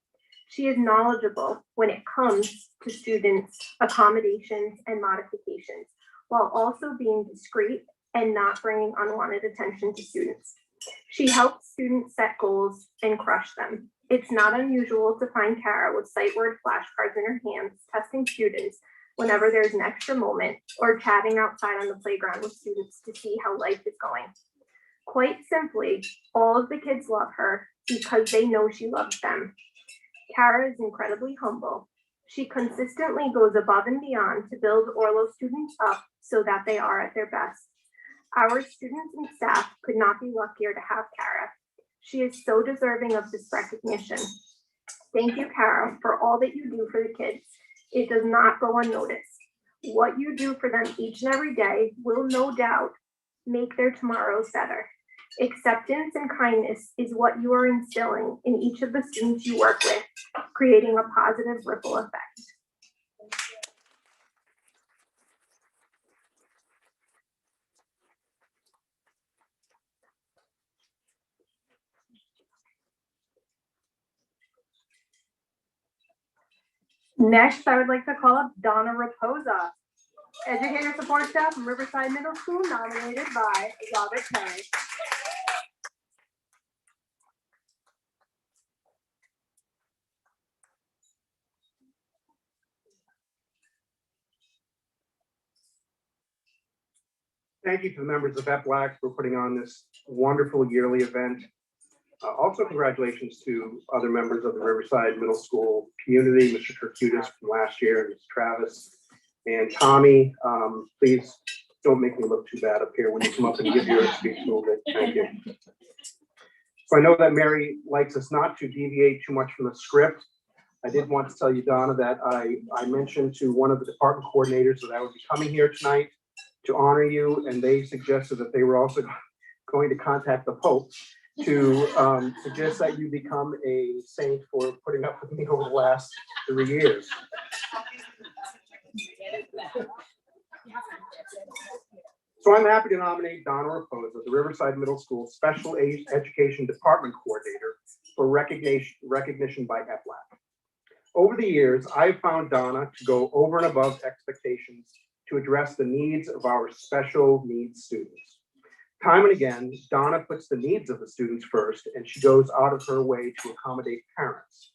She is knowledgeable when it comes to students' accommodations and modifications, while also being discreet and not bringing unwanted attention to students. She helps students set goals and crush them. It's not unusual to find Kyra with sight word flashcards in her hands, testing students whenever there's an extra moment, or chatting outside on the playground with students to see how life is going. Quite simply, all of the kids love her because they know she loves them. Kyra is incredibly humble. She consistently goes above and beyond to build Orlo students up so that they are at their best. Our students and staff could not be luckier to have Kyra. She is so deserving of this recognition. Thank you, Kyra, for all that you do for the kids. It does not go unnoticed. What you do for them each and every day will no doubt make their tomorrows better. Acceptance and kindness is what you are instilling in each of the students you work with, creating a positive ripple effect. Next, I would like to call up Donna Raposa, educator support staff from Riverside Middle School, nominated by Robert Perry. Thank you to the members of EPLAC for putting on this wonderful yearly event. Also, congratulations to other members of the Riverside Middle School community, Mr. Kirkutis from last year, and Mr. Travis, and Tommy. Please don't make me look too bad up here when you come up and give your speech a little bit. Thank you. So I know that Mary likes us not to deviate too much from the script. I did want to tell you, Donna, that I mentioned to one of the department coordinators that I would be coming here tonight to honor you, and they suggested that they were also going to contact the Pope to suggest that you become a saint for putting up with me over the last 3 years. So I'm happy to nominate Donna Raposa, the Riverside Middle School Special Education Department Coordinator, for recognition by EPLAC. Over the years, I've found Donna to go over and above expectations to address the needs of our special needs students. Time and again, Donna puts the needs of the students first, and she goes out of her way to accommodate parents.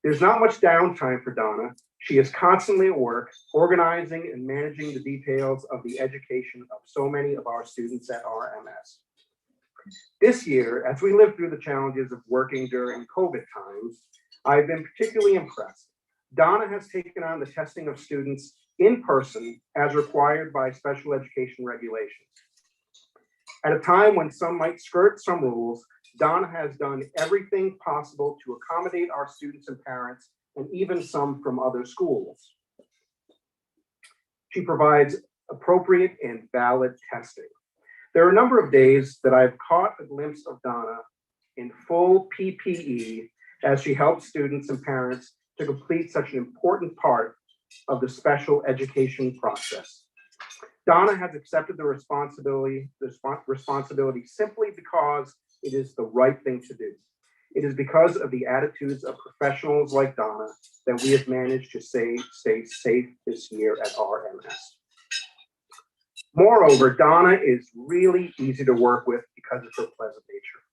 There's not much downtime for Donna. She is constantly at work, organizing and managing the details of the education of so many of our students at RMS. This year, as we live through the challenges of working during COVID times, I've been particularly impressed. Donna has taken on the testing of students in person as required by special education regulations. At a time when some might skirt some rules, Donna has done everything possible to accommodate our students and parents, and even some from other schools. She provides appropriate and valid testing. There are a number of days that I've caught a glimpse of Donna in full PPE as she helps students and parents to complete such an important part of the special education process. Donna has accepted the responsibility simply because it is the right thing to do. It is because of the attitudes of professionals like Donna that we have managed to stay safe this year at RMS. Moreover, Donna is really easy to work with because of her pleasant nature.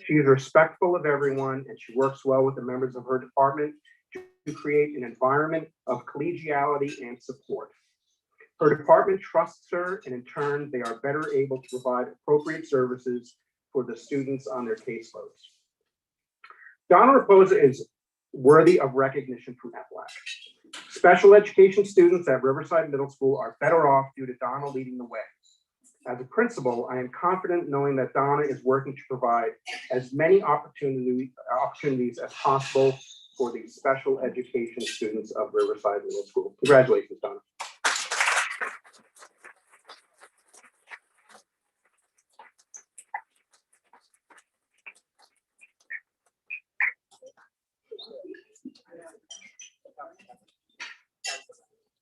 She is respectful of everyone, and she works well with the members of her department to create an environment of collegiality and support. Her department trusts her, and in turn, they are better able to provide appropriate services for the students on their caseloads. Donna Raposa is worthy of recognition from EPLAC. Special education students at Riverside Middle School are better off due to Donna leading the way. As a principal, I am confident knowing that Donna is working to provide as many opportunities as possible for the special education students of Riverside Middle School. Congratulations, Donna.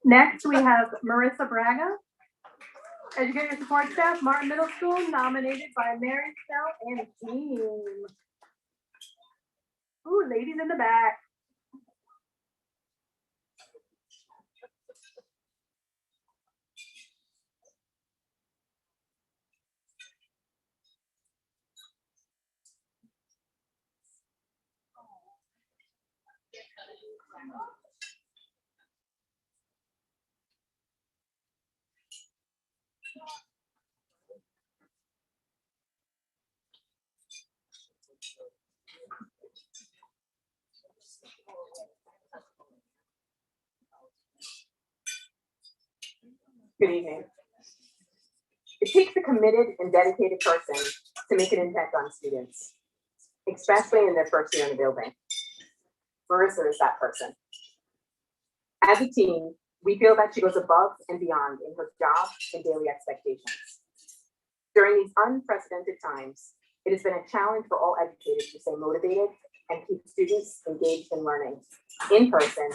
Next, we have Marissa Braga, educator support staff, Martin Middle School, nominated by Mary Stell and team. Ooh, ladies in the back. Good evening. It takes a committed and dedicated person to make an impact on students, especially in their first year in the building. Marissa is that person. As a team, we feel that she goes above and beyond in her job and daily expectations. During these unprecedented times, it has been a challenge for all educators to stay motivated and keep students engaged in learning in person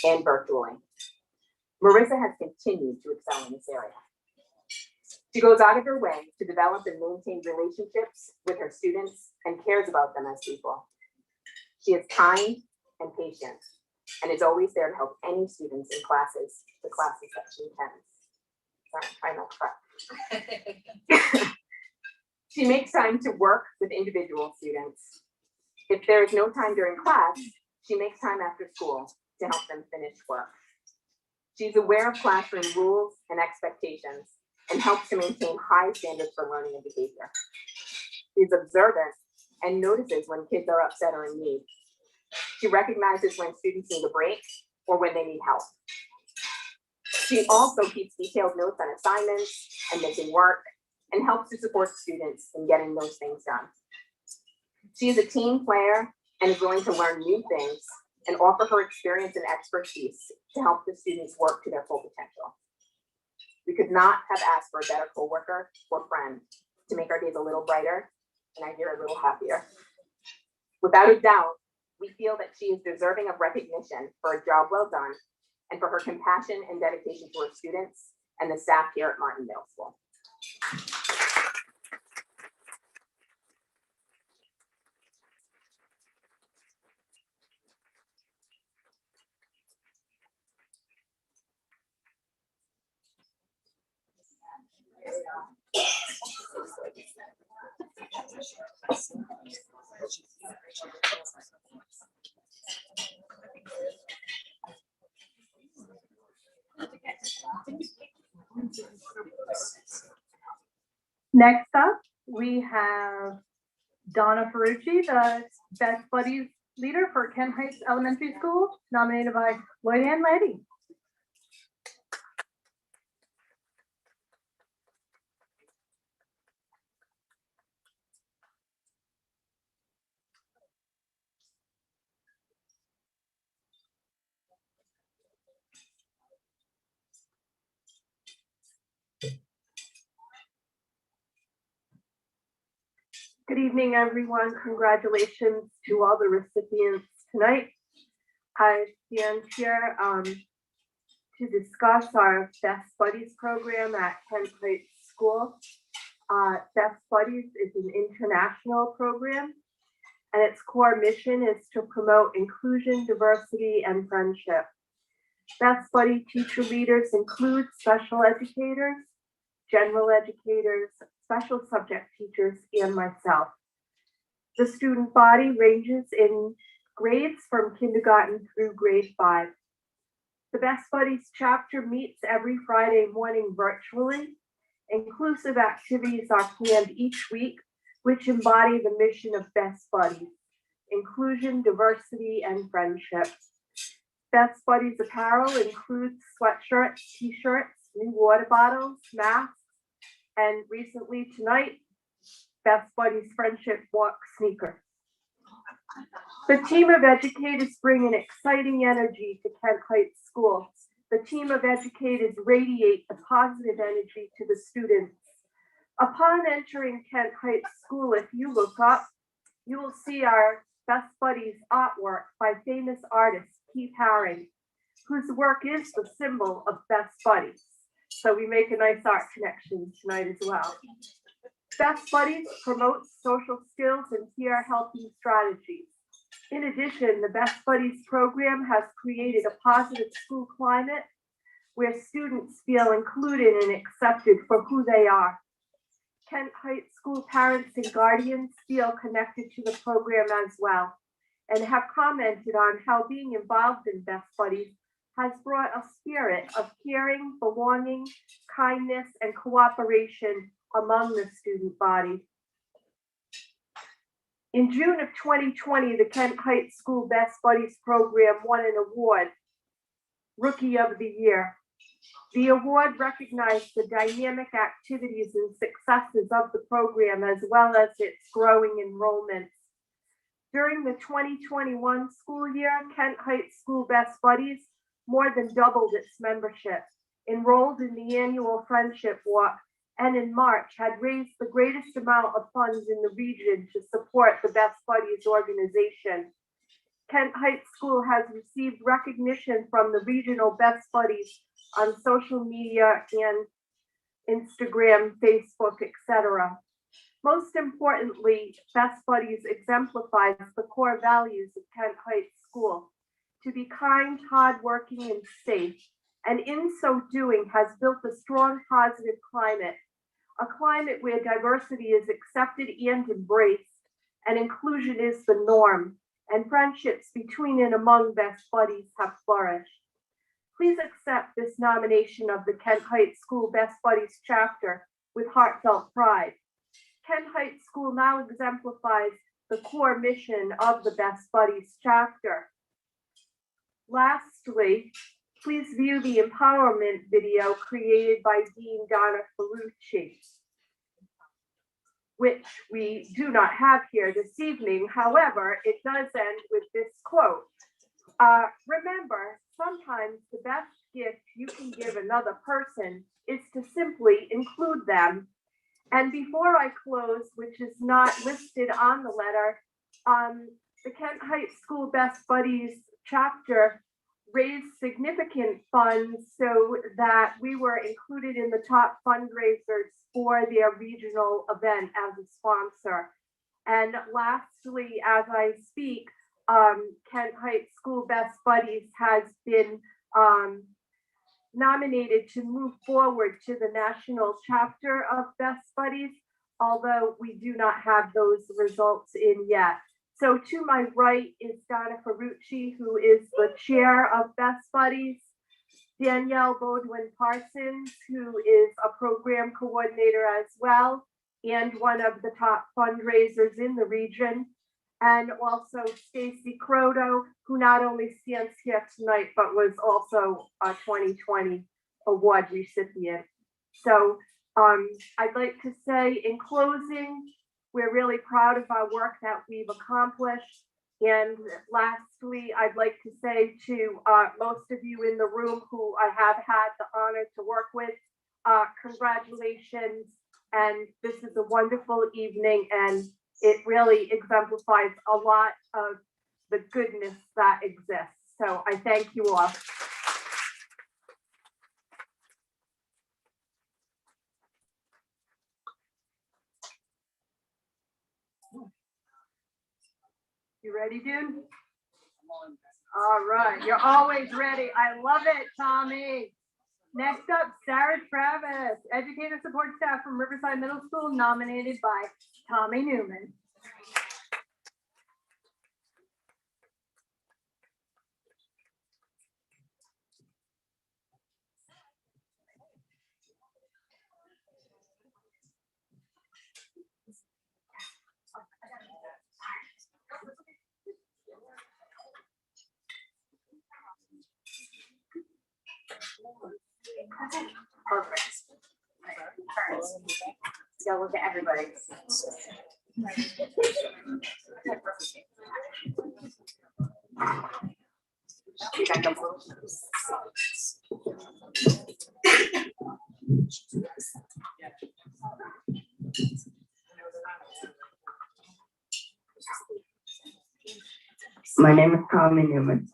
and virtually. Marissa has continued to excel in this area. She goes out of her way to develop and maintain relationships with her students and cares about them as people. She is kind and patient and is always there to help any students in the classes that she attends. Sorry, I'm not. She makes time to work with individual students. If there is no time during class, she makes time after school to help them finish work. She's aware of classroom rules and expectations and helps to maintain high standards for learning and behavior. She's observant and notices when kids are upset or in need. She recognizes when students need a break or when they need help. She also keeps detailed notes on assignments and missing work and helps to support students in getting those things done. She is a team player and is willing to learn new things and offer her experience and expertise to help the students work to their full potential. We could not have asked for a better coworker or friend to make our days a little brighter and I hear a little happier. Without a doubt, we feel that she is deserving of recognition for a job well done and for her compassion and dedication to her students and the staff here at Martin Middle School. Next up, we have Donna Parucci, the Best Buddies leader for Kent Heights Elementary School, nominated by Lloyd Ann Letty. Good evening, everyone. Congratulations to all the recipients tonight. I stand here to discuss our Best Buddies program at Kent Heights School. Best Buddies is an international program, and its core mission is to promote inclusion, diversity, and friendship. Best Buddy teacher leaders include special educators, general educators, special subject teachers, and myself. The student body ranges in grades from kindergarten through grade 5. The Best Buddies chapter meets every Friday morning virtually. Inclusive activities are planned each week, which embody the mission of Best Buddies: inclusion, diversity, and friendship. Best Buddies apparel includes sweatshirts, t-shirts, new water bottles, masks, and recently tonight, Best Buddies Friendship Walk sneakers. The team of educators bring an exciting energy to Kent Heights School. The team of educators radiate a positive energy to the students. Upon entering Kent Heights School, if you look up, you will see our Best Buddies artwork by famous artist Keith Haring, whose work is the symbol of Best Buddies. So we make a nice art connection tonight as well. Best Buddies promotes social skills and peer helping strategies. In addition, the Best Buddies program has created a positive school climate where students feel included and accepted for who they are. Kent Heights school parents and guardians feel connected to the program as well and have commented on how being involved in Best Buddies has brought a spirit of caring, belonging, kindness, and cooperation among the student body. In June of 2020, the Kent Heights School Best Buddies program won an award, Rookie of the Year. The award recognized the dynamic activities and successes of the program as well as its growing enrollments. During the 2021 school year, Kent Heights School Best Buddies more than doubled its membership, enrolled in the annual Friendship Walk, and in March had raised the greatest amount of funds in the region to support the Best Buddies organization. Kent Heights School has received recognition from the regional Best Buddies on social media and Instagram, Facebook, etc. Most importantly, Best Buddies exemplifies the core values of Kent Heights School: to be kind, hardworking, and safe, and in so doing has built a strong positive climate, a climate where diversity is accepted and embraced, and inclusion is the norm, and friendships between and among Best Buddies have flourished. Please accept this nomination of the Kent Heights School Best Buddies chapter with heartfelt pride. Kent Heights School now exemplifies the core mission of the Best Buddies chapter. Lastly, please view the empowerment video created by Dean Donna Parucci, which we do not have here this evening. However, it does end with this quote. Remember, sometimes the best gift you can give another person is to simply include them. And before I close, which is not listed on the letter, the Kent Heights School Best Buddies chapter raised significant funds so that we were included in the top fundraisers for their regional event as a sponsor. And lastly, as I speak, Kent Heights School Best Buddies has been nominated to move forward to the national chapter of Best Buddies, although we do not have those results in yet. So to my right is Donna Parucci, who is the chair of Best Buddies, Danielle Baudry Parsons, who is a program coordinator as well, and one of the top fundraisers in the region, and also Stacy Croto, who not only stands here tonight, but was also a 2020 award recipient. So I'd like to say in closing, we're really proud of our work that we've accomplished. And lastly, I'd like to say to most of you in the room who I have had the honor to work with, congratulations. And this is a wonderful evening, and it really exemplifies a lot of the goodness that exists. So I thank you all. You ready, dude? All right, you're always ready. I love it, Tommy. Next up, Sarah Travis, Educator Support Staff from Riverside Middle School, nominated by Tommy Newman. Perfect. So look at everybody. You got the blue. My name is Tommy Newman.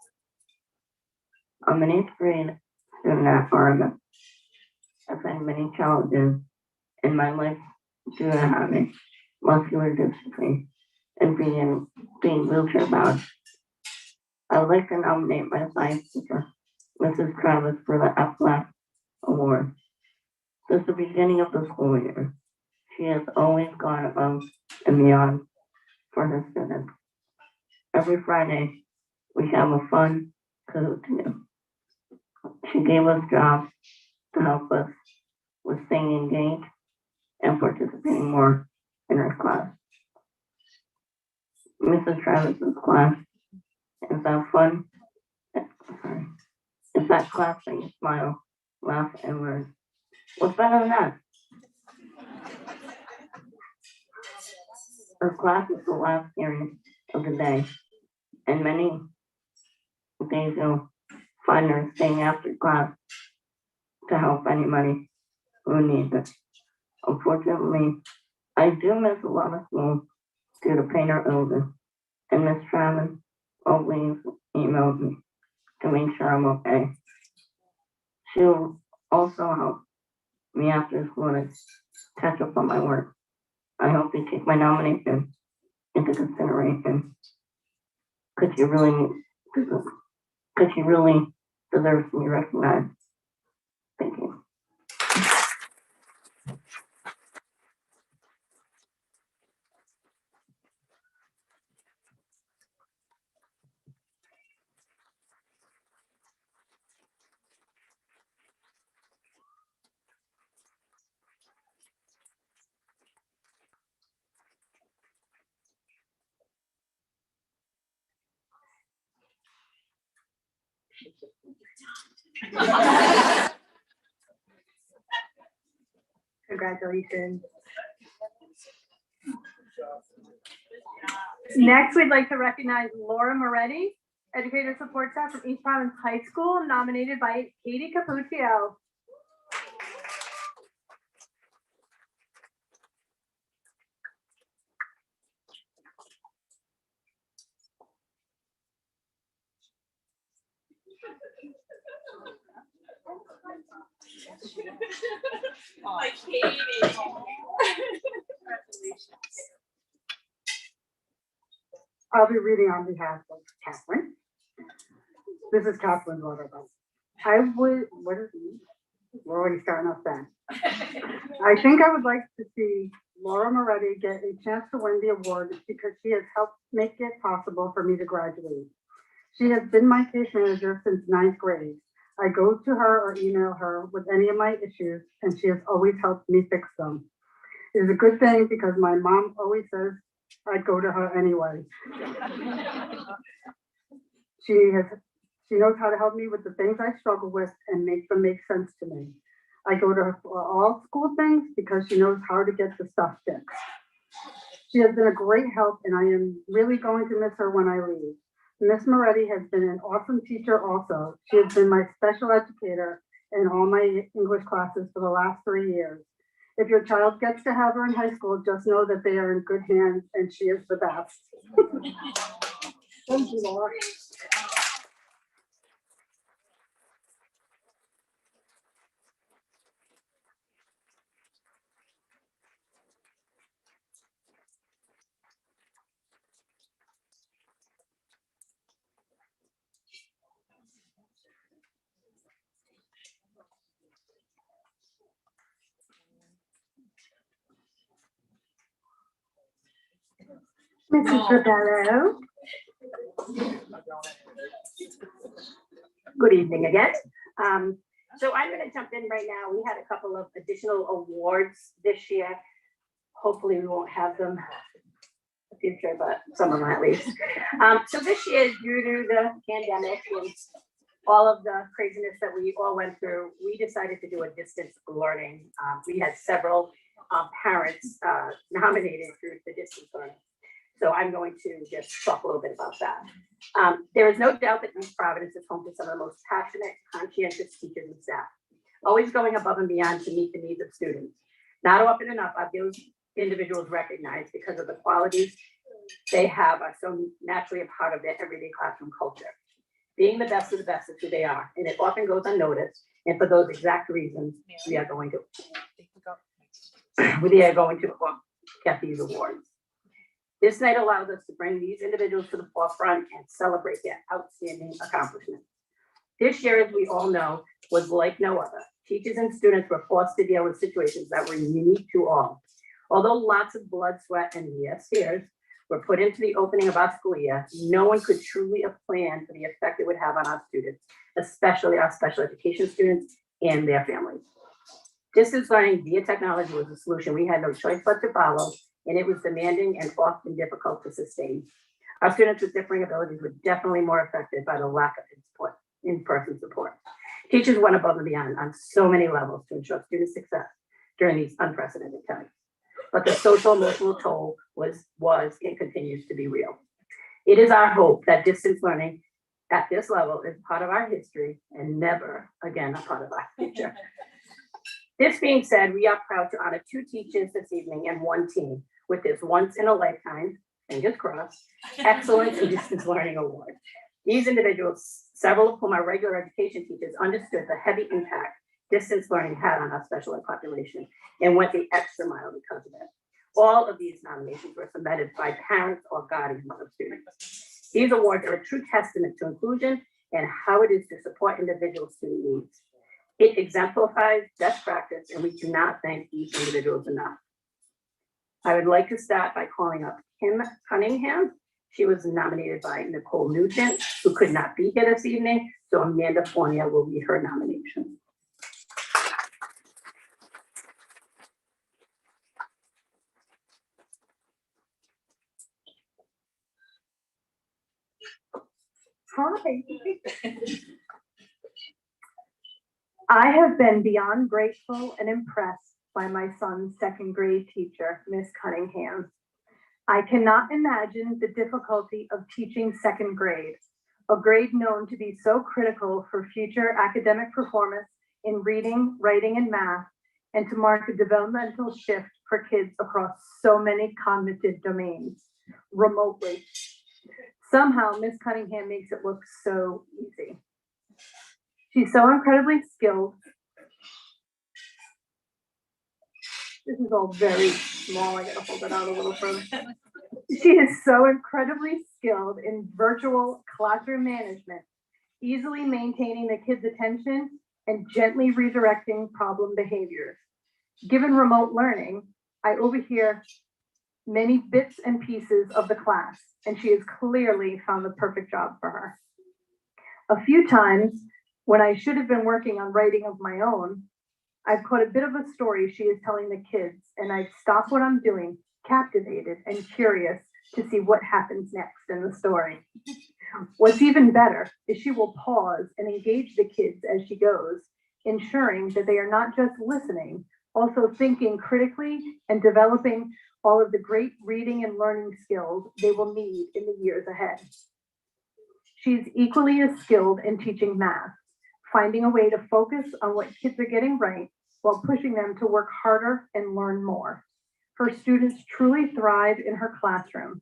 I'm an 8th grade student at Orlo. I've had many challenges in my life due to having muscular dystrophy and being wheelchair bound I would like to nominate my science teacher, Mrs. Travis, for the EPLAC award. Since the beginning of the school year, she has always gone above and beyond for her students. Every Friday, we have a fun Kahoot to do. She gave us jobs to help us with staying engaged and participating more in her class. Mrs. Travis's class is that fun. It's that class that you smile, laugh, and learn. What's better than that? Her class is the last period of the day, and many days you'll find her staying after class to help anybody who needs it. Unfortunately, I do miss a lot of school due to pain or illness, and Miss Travis always emails me to make sure I'm okay. She'll also help me after school to catch up on my work. I hope you take my nomination into consideration, because she really deserves to be recognized. Thank you. Congratulations. Next, we'd like to recognize Laura Moretti, Educator Support Staff from East Providence High School, nominated by Katie Capuccio. Like Katie. I'll be reading on behalf of Catherine. This is Catherine's letter. I would, what is it? We're already starting off then. I think I would like to see Laura Moretti get a chance to win the award because she has helped make it possible for me to graduate. She has been my case manager since 9th grade. I go to her or email her with any of my issues, and she has always helped me fix them. It is a good thing because my mom always says I'd go to her anyway. She knows how to help me with the things I struggle with and make them make sense to me. I go to her for all school things because she knows how to get the stuff fixed. She has been a great help, and I am really going to miss her when I leave. Miss Moretti has been an awesome teacher also. She has been my special educator in all my English classes for the last 3 years. If your child gets to have her in high school, just know that they are in good hands and she is the best. Thank you, Laura. Mrs. Rebello. Good evening again. So I'm going to jump in right now. We had a couple of additional awards this year. Hopefully we won't have them in the future, but some of them at least. So this year, due to the pandemic and all of the craziness that we all went through, we decided to do a distance learning. We had several parents nominated through the distance learning. So I'm going to just talk a little bit about that. There is no doubt that East Providence is home to some of the most passionate, conscientious teachers and staff, always going above and beyond to meet the needs of students. Not often enough are those individuals recognized because of the qualities they have are so naturally a part of their everyday classroom culture. Being the best of the best is who they are, and it often goes unnoticed. And for those exact reasons, we are going to get these awards. This night allows us to bring these individuals to the forefront and celebrate their outstanding accomplishments. This year, as we all know, was like no other. Teachers and students were forced to deal with situations that were unique to all. Although lots of blood, sweat, and yes, tears were put into the opening of our school year, no one could truly have planned for the effect it would have on our students, especially our special education students and their families. Distance learning via technology was a solution we had no choice but to follow, and it was demanding and often difficult to sustain. Our students with differing abilities were definitely more affected by the lack of in-person support. Teachers went above and beyond on so many levels to ensure student success during these unprecedented times. But the social emotional toll was and continues to be real. It is our hope that distance learning at this level is part of our history and never again a part of our future. This being said, we are proud to honor 2 teachers this evening and 1 team with this once in a lifetime, fingers crossed, Excellence in Distance Learning Award. These individuals, several of whom are regular education teachers, understood the heavy impact distance learning had on our special ed population and went the extra mile because of it. All of these nominations were submitted by parents or guardians of students. These awards are a true testament to inclusion and how it is to support individual student needs. It exemplifies best practice, and we do not thank these individuals enough. I would like to start by calling up Kim Cunningham. She was nominated by Nicole Nugent, who could not be here this evening, so Amanda Fournier will be her nomination. Hi. I have been beyond grateful and impressed by my son's 2nd grade teacher, Miss Cunningham. I cannot imagine the difficulty of teaching 2nd grade, a grade known to be so critical for future academic performance in reading, writing, and math, and to mark a developmental shift for kids across so many cognitive domains, remotely. Somehow, Miss Cunningham makes it look so easy. She's so incredibly skilled. This is all very small. I gotta hold it out a little further. She is so incredibly skilled in virtual classroom management, easily maintaining the kids' attention and gently redirecting problem behaviors. Given remote learning, I overhear many bits and pieces of the class, and she has clearly found the perfect job for her. A few times, when I should have been working on writing of my own, I've caught a bit of a story she is telling the kids, and I'd stop what I'm doing, captivated and curious to see what happens next in the story. What's even better is she will pause and engage the kids as she goes, ensuring that they are not just listening, also thinking critically and developing all of the great reading and learning skills they will need in the years ahead. She's equally as skilled in teaching math, finding a way to focus on what kids are getting right while pushing them to work harder and learn more. Her students truly thrive in her classroom.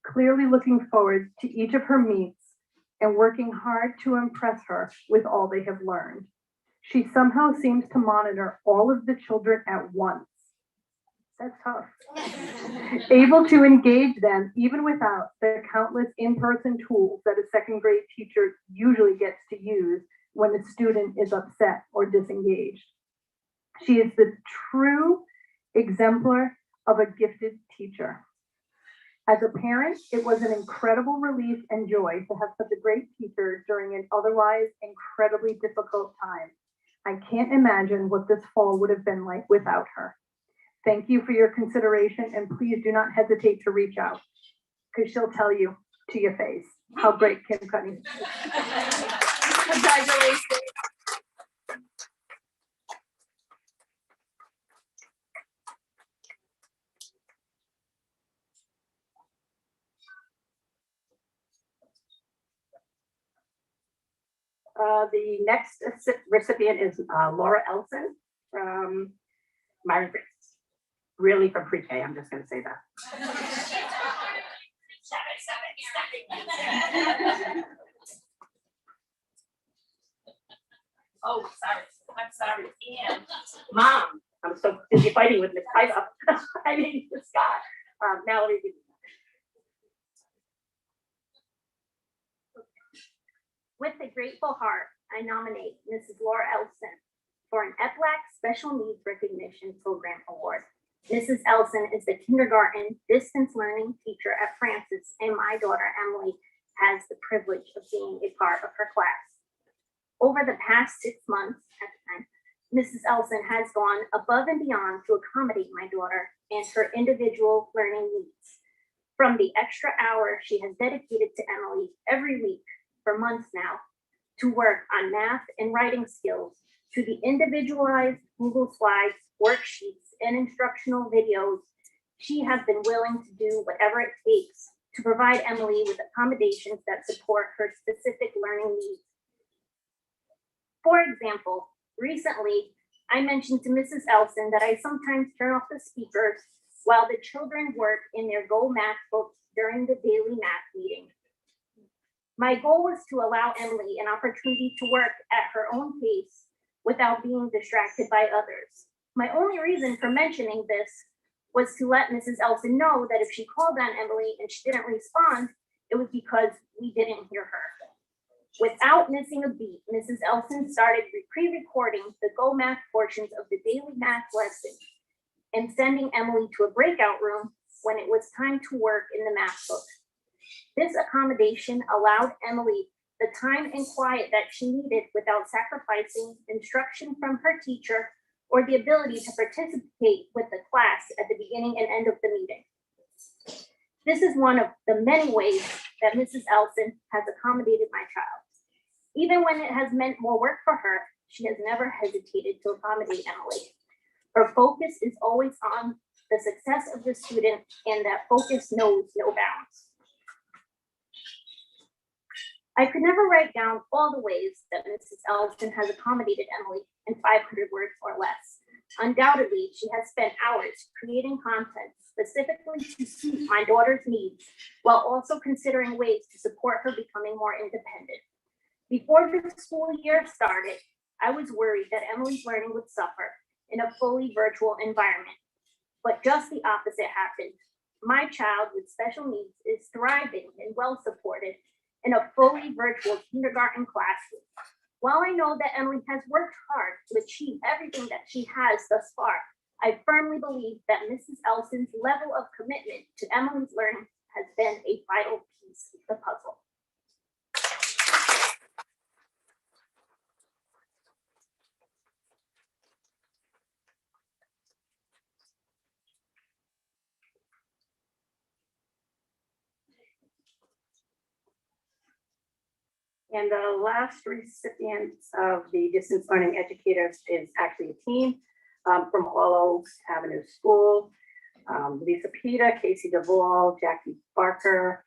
Clearly looking forward to each of her meets and working hard to impress her with all they have learned. She somehow seems to monitor all of the children at once. That's tough. Able to engage them even without the countless in-person tools that a 2nd grade teacher usually gets to use when a student is upset or disengaged. She is the true exemplar of a gifted teacher. As a parent, it was an incredible relief and joy to have such a great teacher during an otherwise incredibly difficult time. I can't imagine what this fall would have been like without her. Thank you for your consideration, and please do not hesitate to reach out, because she'll tell you to your face how great Kim Cunningham is. Congratulations. The next recipient is Laura Elsin from Myron Green. Really from pre-K, I'm just gonna say that. Oh, sorry, I'm sorry. And Mom, I'm so busy fighting with Miss Kyra. I mean, Scott. Mallory. With a grateful heart, I nominate Mrs. Laura Elsin for an EPLAC Special Needs Recognition Program Award. Mrs. Ellison is the kindergarten distance learning teacher at Francis, and my daughter Emily has the privilege of being a part of her class. Over the past 6 months at the time, Mrs. Ellison has gone above and beyond to accommodate my daughter and her individual learning needs. From the extra hour she has dedicated to Emily every week for months now, to work on math and writing skills, to the individualized Google Slides, worksheets, and instructional videos, she has been willing to do whatever it takes to provide Emily with accommodations that support her specific learning needs. For example, recently, I mentioned to Mrs. Ellison that I sometimes turn off the speakers while the children work in their Go Math books during the daily math meeting. My goal was to allow Emily an opportunity to work at her own pace without being distracted by others. My only reason for mentioning this was to let Mrs. Ellison know that if she called on Emily and she didn't respond, it was because we didn't hear her. Without missing a beat, Mrs. Ellison started pre-recording the Go Math portions of the daily math lesson and sending Emily to a breakout room when it was time to work in the math book. This accommodation allowed Emily the time and quiet that she needed without sacrificing instruction from her teacher or the ability to participate with the class at the beginning and end of the meeting. This is one of the many ways that Mrs. Ellison has accommodated my child. Even when it has meant more work for her, she has never hesitated to accommodate Emily. Her focus is always on the success of the student, and that focus knows no bounds. I could never write down all the ways that Mrs. Ellison has accommodated Emily in 500 words or less. Undoubtedly, she has spent hours creating content specifically to suit my daughter's needs, while also considering ways to support her becoming more independent. Before the school year started, I was worried that Emily's learning would suffer in a fully virtual environment, but just the opposite happened. My child with special needs is thriving and well supported in a fully virtual kindergarten classroom. While I know that Emily has worked hard to achieve everything that she has thus far, I firmly believe that Mrs. Ellison's level of commitment to Emily's learning has been a vital piece of the puzzle. And the last recipients of the distance learning educators is actually a team from Orlo Avenue School. Lisa Pita, Casey DeVol, Jackie Barker,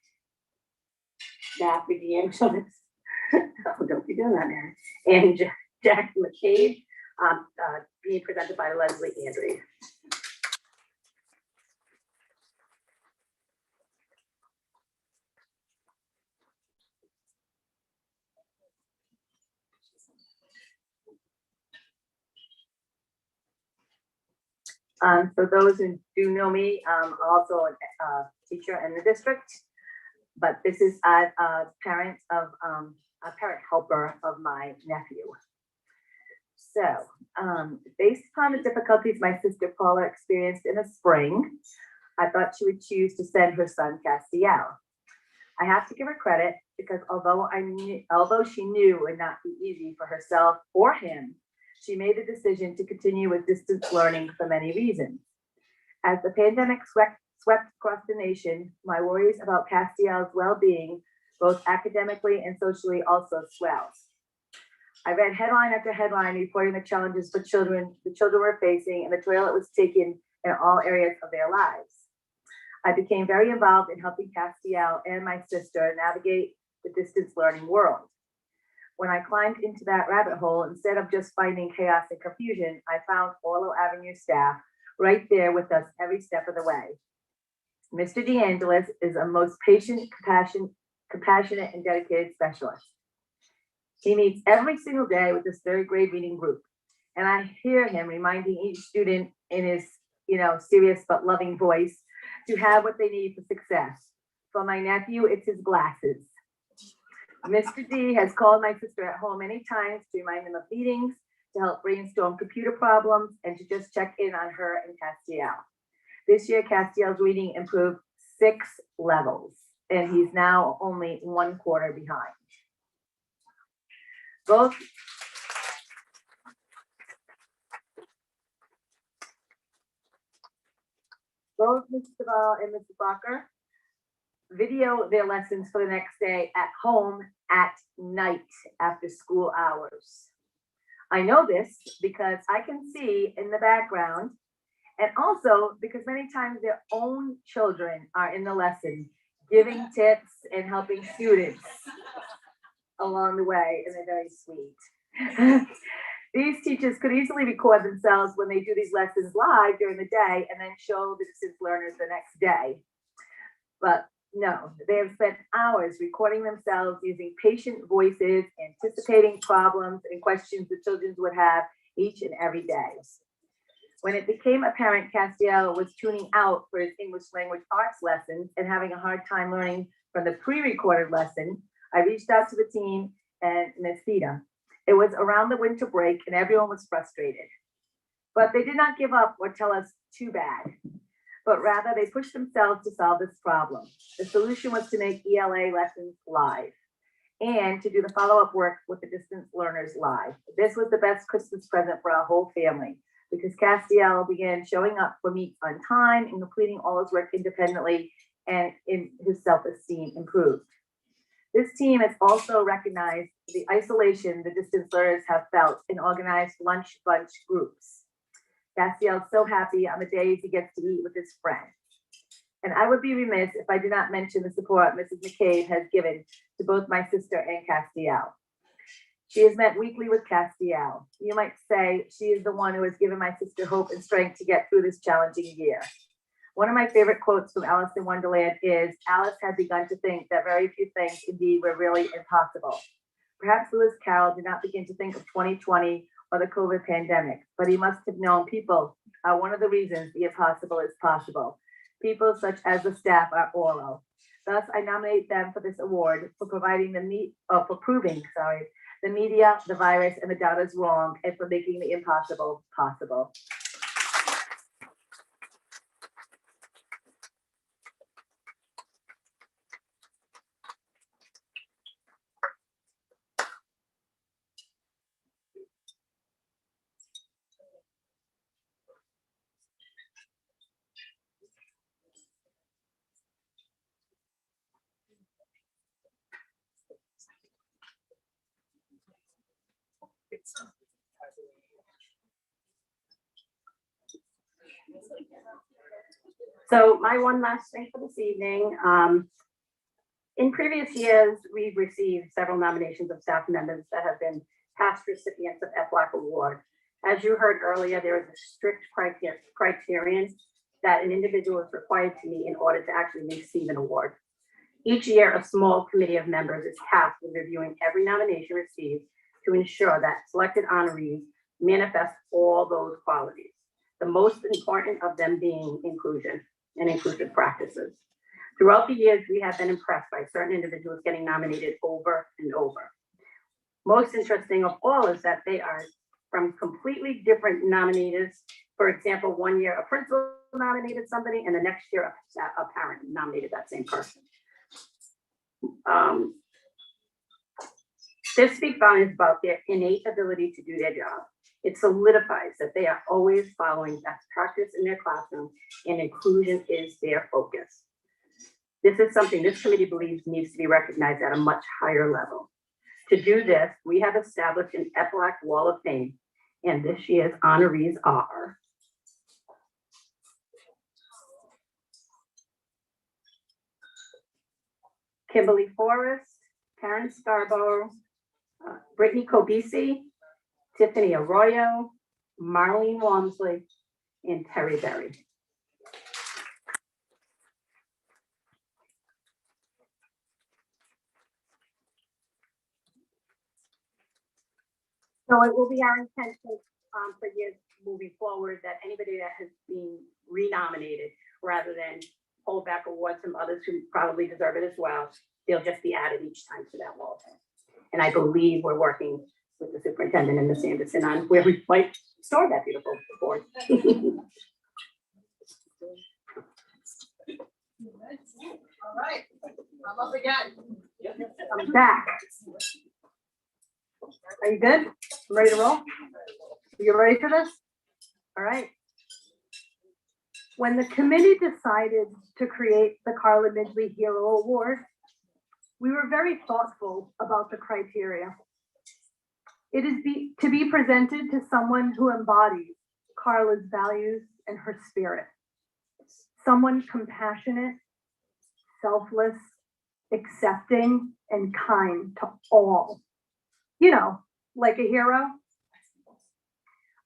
Daphne DeAngelis. Oh, don't be doing that, Mary. And Jackie McCabe, being presented by Leslie Andrew. For those who do know me, I'm also a teacher in the district, but this is a parent helper of my nephew. So, based upon the difficulties my sister Paula experienced in the spring, I thought she would choose to send her son Castiel. I have to give her credit because although she knew it would not be easy for herself or him, she made the decision to continue with distance learning for many reasons. As the pandemic swept across the nation, my worries about Castiel's well-being, both academically and socially, also swelled. I read headline after headline reporting the challenges the children were facing and the toll it was taking in all areas of their lives. I became very involved in helping Castiel and my sister navigate the distance learning world. When I climbed into that rabbit hole, instead of just finding chaos and confusion, I found Orlo Avenue staff right there with us every step of the way. Mr. DeAngelis is a most patient, compassionate, and dedicated specialist. He meets every single day with this third grade reading group, and I hear him reminding each student in his, serious but loving voice to have what they need for success. For my nephew, it's his glasses. Mr. D has called my sister at home many times to remind him of meetings, to help brainstorm computer problems, and to just check in on her and Castiel. This year, Castiel's reading improved 6 levels, and he's now only 1 quarter behind. Both Mr. Ball and Mr. Barker video their lessons for the next day at home at night after school hours. I know this because I can see in the background, and also because many times their own children are in the lesson giving tips and helping students along the way, and they're very sweet. These teachers could easily record themselves when they do these lessons live during the day and then show the distance learners the next day. But no, they have spent hours recording themselves using patient voices, anticipating problems and questions the children would have each and every day. When it became apparent Castiel was tuning out for his English language arts lessons and having a hard time learning from the pre-recorded lesson, I reached out to the team and Ms. Theda. It was around the winter break and everyone was frustrated. But they did not give up or tell us too bad, but rather they pushed themselves to solve this problem. The solution was to make ELA lessons live and to do the follow-up work with the distance learners live. This was the best Christmas present for our whole family because Castiel began showing up for me on time and completing all his work independently, and his self-esteem improved. This team has also recognized the isolation the distance learners have felt and organized lunch bunch groups. Castiel's so happy on the days he gets to eat with his friends. And I would be remiss if I did not mention the support Mrs. McCabe has given to both my sister and Castiel. She has met weekly with Castiel. You might say she is the one who has given my sister hope and strength to get through this challenging year. One of my favorite quotes from Alice in Wonderland is, Alice had begun to think that very few things indeed were really impossible. Perhaps Lewis Carroll did not begin to think of 2020 or the COVID pandemic, but he must have known people are one of the reasons the impossible is possible. People such as the staff at Orlo. Thus, I nominate them for this award for providing for proving the media, the virus, and the doubters wrong, and for making the impossible possible. So my one last thing for this evening, in previous years, we've received several nominations of staff members that have been past recipients of EPLAC award. As you heard earlier, there is a strict criterion that an individual is required to meet in order to actually receive an award. Each year, a small committee of members is tasked with reviewing every nomination received to ensure that selected honorees manifest all those qualities, the most important of them being inclusion and inclusive practices. Throughout the years, we have been impressed by certain individuals getting nominated over and over. Most interesting of all is that they are from completely different nominators. For example, one year a principal nominated somebody and the next year a parent nominated that same person. This speaks volumes about their innate ability to do their job. It solidifies that they are always following best practice in their classroom and inclusion is their focus. This is something this committee believes needs to be recognized at a much higher level. To do this, we have established an EPLAC Wall of Fame, and this year's honorees are Kimberly Forrest, Karen Scarborough, Brittany Kobisi, Tiffany Arroyo, Marlene Walmsley, and Terry Berry. So it will be our intention for years moving forward that anybody that has been renominated rather than back awards from others who probably deserve it as well. They'll just be added each time to that wall. And I believe we're working with the superintendent and Miss Anderson on where we might store that beautiful board. All right, I'm up again. I'm back. Are you good? Ready to roll? You ready for this? All right. When the committee decided to create the Carla Midgley Hero Award, we were very thoughtful about the criteria. It is to be presented to someone who embodies Carla's values and her spirit. Someone compassionate, selfless, accepting, and kind to all. You know, like a hero.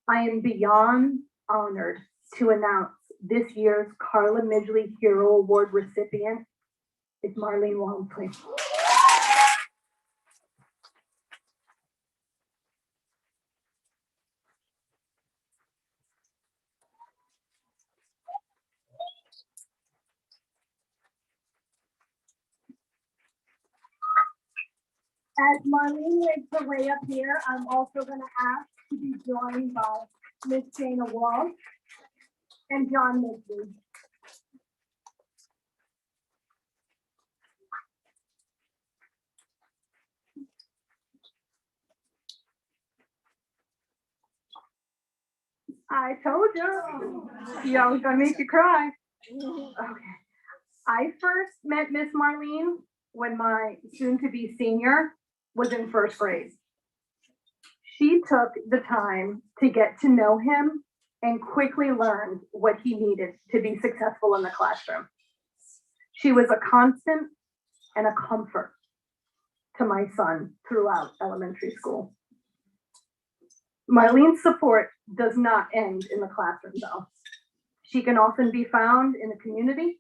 I am beyond honored to announce this year's Carla Midgley Hero Award recipient is Marlene Walmsley. As Marlene makes her way up here, I'm also going to ask to be joined by Miss Dana Wall and John Midgley. I told you. Yeah, I was going to make you cry. Okay. I first met Miss Marlene when my soon-to-be senior was in first grade. She took the time to get to know him and quickly learned what he needed to be successful in the classroom. She was a constant and a comfort to my son throughout elementary school. Marlene's support does not end in the classroom, though. She can often be found in the community,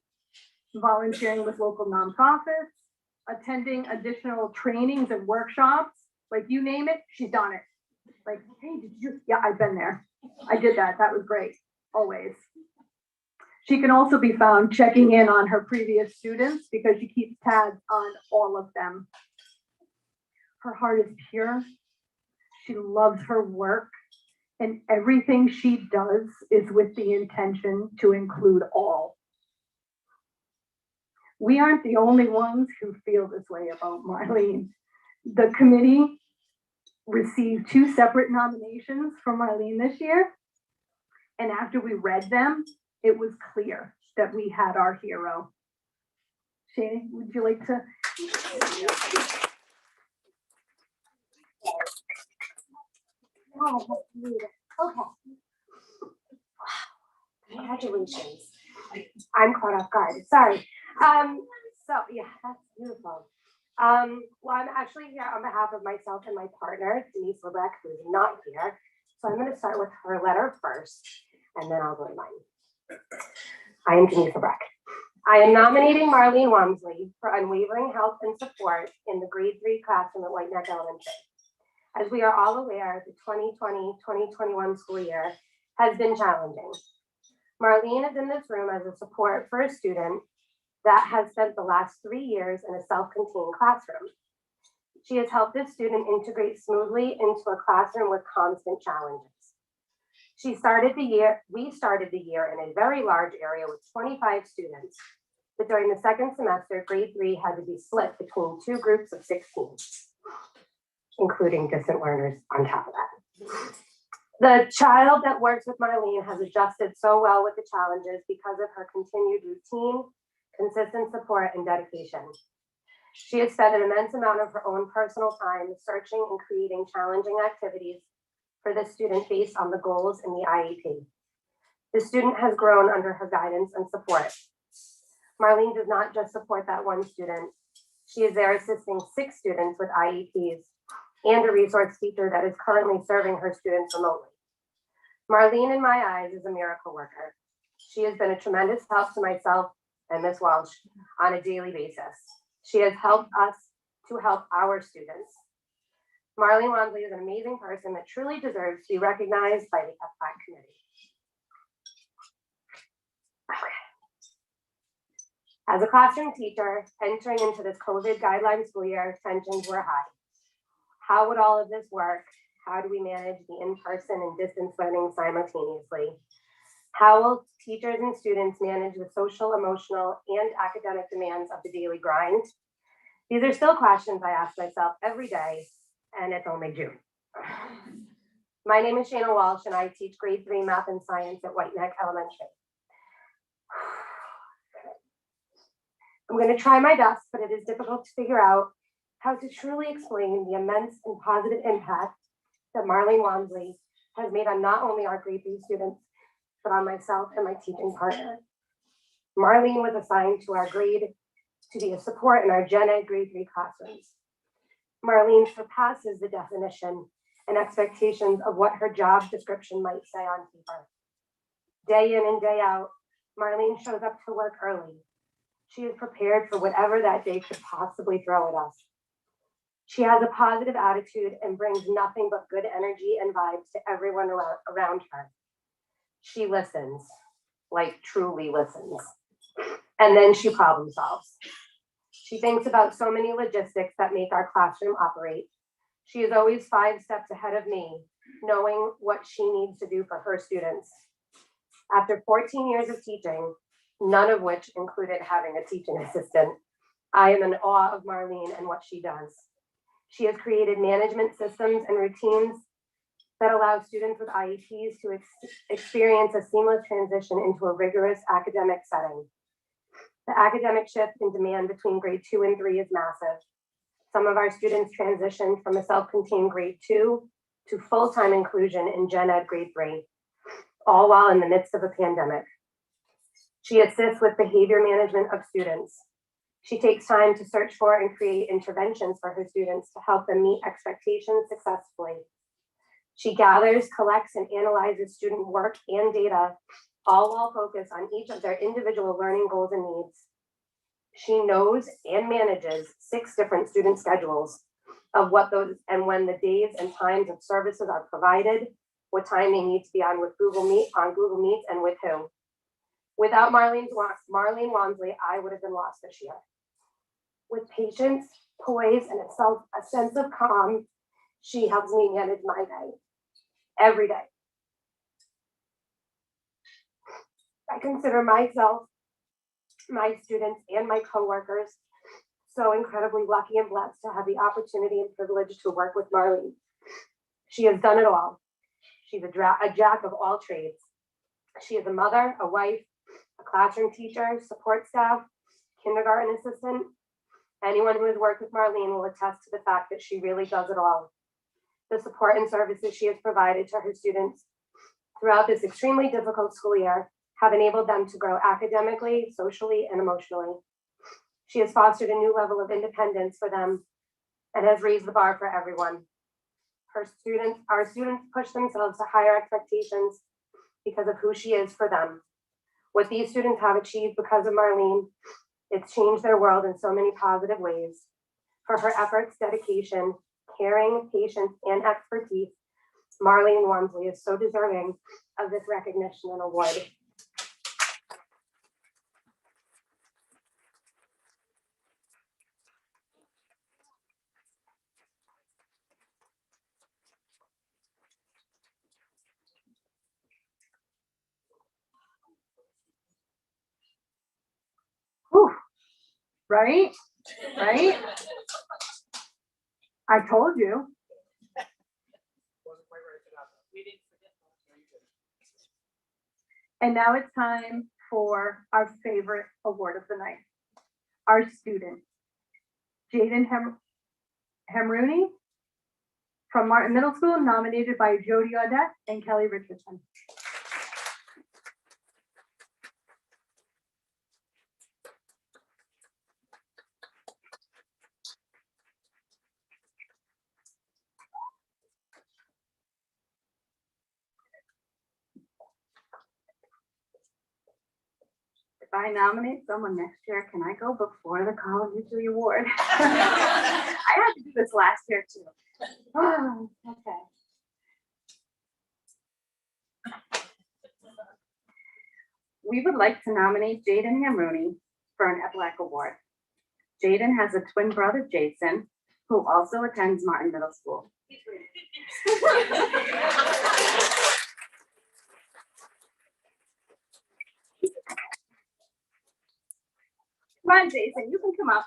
volunteering with local nonprofits, attending additional trainings and workshops, like you name it, she's done it. Like, hey, did you? Yeah, I've been there. I did that. That was great. Always. She can also be found checking in on her previous students because she keeps tabs on all of them. Her heart is pure. She loves her work, and everything she does is with the intention to include all. We aren't the only ones who feel this way about Marlene. The committee received 2 separate nominations for Marlene this year. And after we read them, it was clear that we had our hero. Shane, would you like to? Oh, okay. Congratulations. I'm caught off guard. Sorry. So yeah, that's beautiful. Well, I'm actually here on behalf of myself and my partner, Denise Lebrecht, who is not here. So I'm going to start with her letter first, and then I'll go to mine. I am Denise Lebrecht. I am nominating Marlene Walmsley for unwavering help and support in the grade 3 classroom at White Neck Elementary. As we are all aware, the 2020-2021 school year has been challenging. Marlene is in this room as a support for a student that has spent the last 3 years in a self-contained classroom. She has helped this student integrate smoothly into a classroom with constant challenges. We started the year in a very large area with 25 students, but during the second semester, grade 3 had to be split between 2 groups of 16, including distant learners on top of that. The child that works with Marlene has adjusted so well with the challenges because of her continued routine, consistent support, and dedication. She has spent an immense amount of her own personal time searching and creating challenging activities for the student based on the goals in the IEP. The student has grown under her guidance and support. Marlene does not just support that one student. She is there assisting 6 students with IEPs and a resource teacher that is currently serving her students remotely. Marlene, in my eyes, is a miracle worker. She has been a tremendous help to myself and Ms. Walsh on a daily basis. She has helped us to help our students. Marlene Walmsley is an amazing person that truly deserves to be recognized by the EPLAC committee. Okay. As a classroom teacher, entering into this COVID guideline school year, tensions were high. How would all of this work? How do we manage the in-person and distance learning simultaneously? How will teachers and students manage the social, emotional, and academic demands of the daily grind? These are still questions I ask myself every day, and it's only June. My name is Shana Walsh, and I teach grade 3 math and science at White Neck Elementary. I'm going to try my best, but it is difficult to figure out how to truly explain the immense and positive impact that Marlene Walmsley has made on not only our grade 3 students, but on myself and my teaching partner. Marlene was assigned to our grade to be a support in our Gen Ed grade 3 classrooms. Marlene surpasses the definition and expectations of what her job description might say on paper. Day in and day out, Marlene shows up to work early. She is prepared for whatever that day could possibly throw at us. She has a positive attitude and brings nothing but good energy and vibes to everyone around her. She listens, like truly listens, and then she problem solves. She thinks about so many logistics that make our classroom operate. She is always 5 steps ahead of me, knowing what she needs to do for her students. After 14 years of teaching, none of which included having a teaching assistant, I am in awe of Marlene and what she does. She has created management systems and routines that allow students with IEPs to experience a seamless transition into a rigorous academic setting. The academic shift in demand between grade 2 and 3 is massive. Some of our students transitioned from a self-contained grade 2 to full-time inclusion in Gen Ed grade 3, all while in the midst of a pandemic. She assists with behavior management of students. She takes time to search for and create interventions for her students to help them meet expectations successfully. She gathers, collects, and analyzes student work and data, all while focused on each of their individual learning goals and needs. She knows and manages 6 different student schedules of what those and when the days and times of services are provided, what time they need to be on Google Meets, and with who. Without Marlene Walmsley, I would have been lost this year. With patience, poise, and a sense of calm, she helps me manage my day, every day. I consider myself, my students, and my coworkers so incredibly lucky and blessed to have the opportunity and privilege to work with Marlene. She has done it all. She's a jack of all trades. She is a mother, a wife, a classroom teacher, support staff, kindergarten assistant. Anyone who has worked with Marlene will attest to the fact that she really does it all. The support and services she has provided to her students throughout this extremely difficult school year have enabled them to grow academically, socially, and emotionally. She has fostered a new level of independence for them and has raised the bar for everyone. Our students push themselves to higher expectations because of who she is for them. What these students have achieved because of Marlene, it's changed their world in so many positive ways. For her efforts, dedication, caring, patience, and expertise, Marlene Walmsley is so deserving of this recognition and award. Whew. Right? Right? I told you. And now it's time for our favorite award of the night. Our student, Jayden Hamroni from Martin Middle School, nominated by Jody Audette and Kelly Richardson. If I nominate someone next year, can I go before the College Award? I had to do this last year too. Oh, okay. We would like to nominate Jayden Hamroni for an EPLAC award. Jayden has a twin brother, Jason, who also attends Martin Middle School. Come on, Jason, you can come up.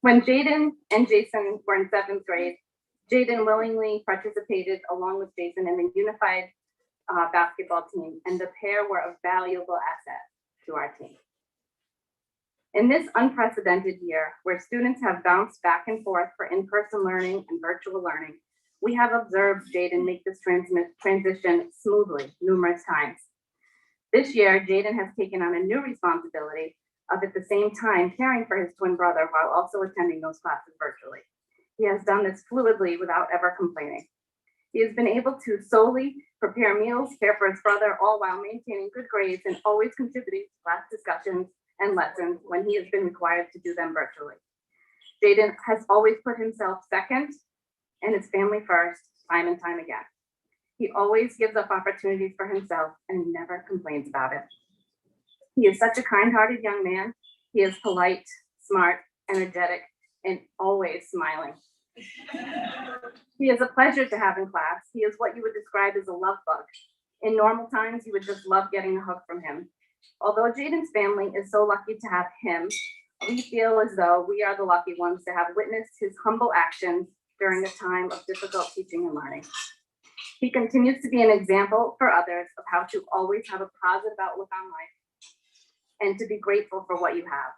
When Jayden and Jason were in 7th grade, Jayden willingly participated along with Jason in the unified basketball team, and the pair were a valuable asset to our team. In this unprecedented year, where students have bounced back and forth for in-person learning and virtual learning, we have observed Jayden make this transition smoothly numerous times. This year, Jayden has taken on a new responsibility of at the same time caring for his twin brother while also attending those classes virtually. He has done this fluidly without ever complaining. He has been able to solely prepare meals, care for his brother, all while maintaining good grades and always contributing to class discussions and lessons when he has been required to do them virtually. Jayden has always put himself second and his family first, time and time again. He always gives up opportunities for himself and never complains about it. He is such a kind-hearted young man. He is polite, smart, energetic, and always smiling. He is a pleasure to have in class. He is what you would describe as a love bug. In normal times, you would just love getting a hug from him. Although Jayden's family is so lucky to have him, we feel as though we are the lucky ones to have witnessed his humble actions during a time of difficult teaching and learning. He continues to be an example for others of how to always have a positive outlook on life and to be grateful for what you have.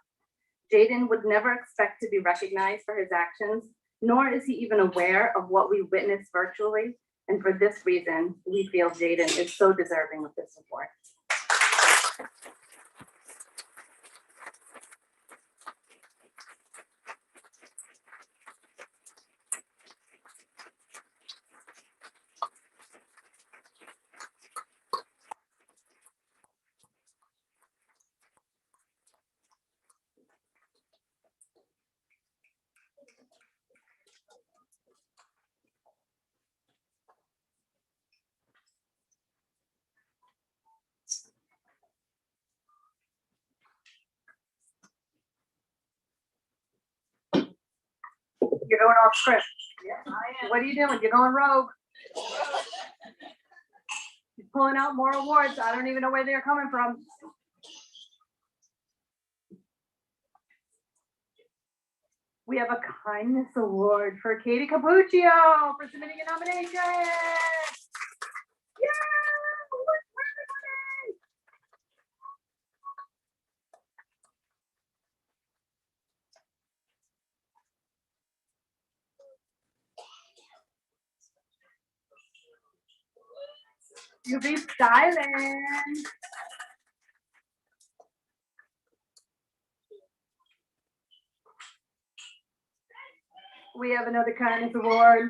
Jayden would never expect to be recognized for his actions, nor is he even aware of what we witnessed virtually. And for this reason, we feel Jayden is so deserving of this support. You're going off script. What are you doing? You're going rogue. You're pulling out more awards. I don't even know where they're coming from. We have a kindness award for Katie Capuccio for submitting a nomination. Yeah! You be silent. We have another kindness award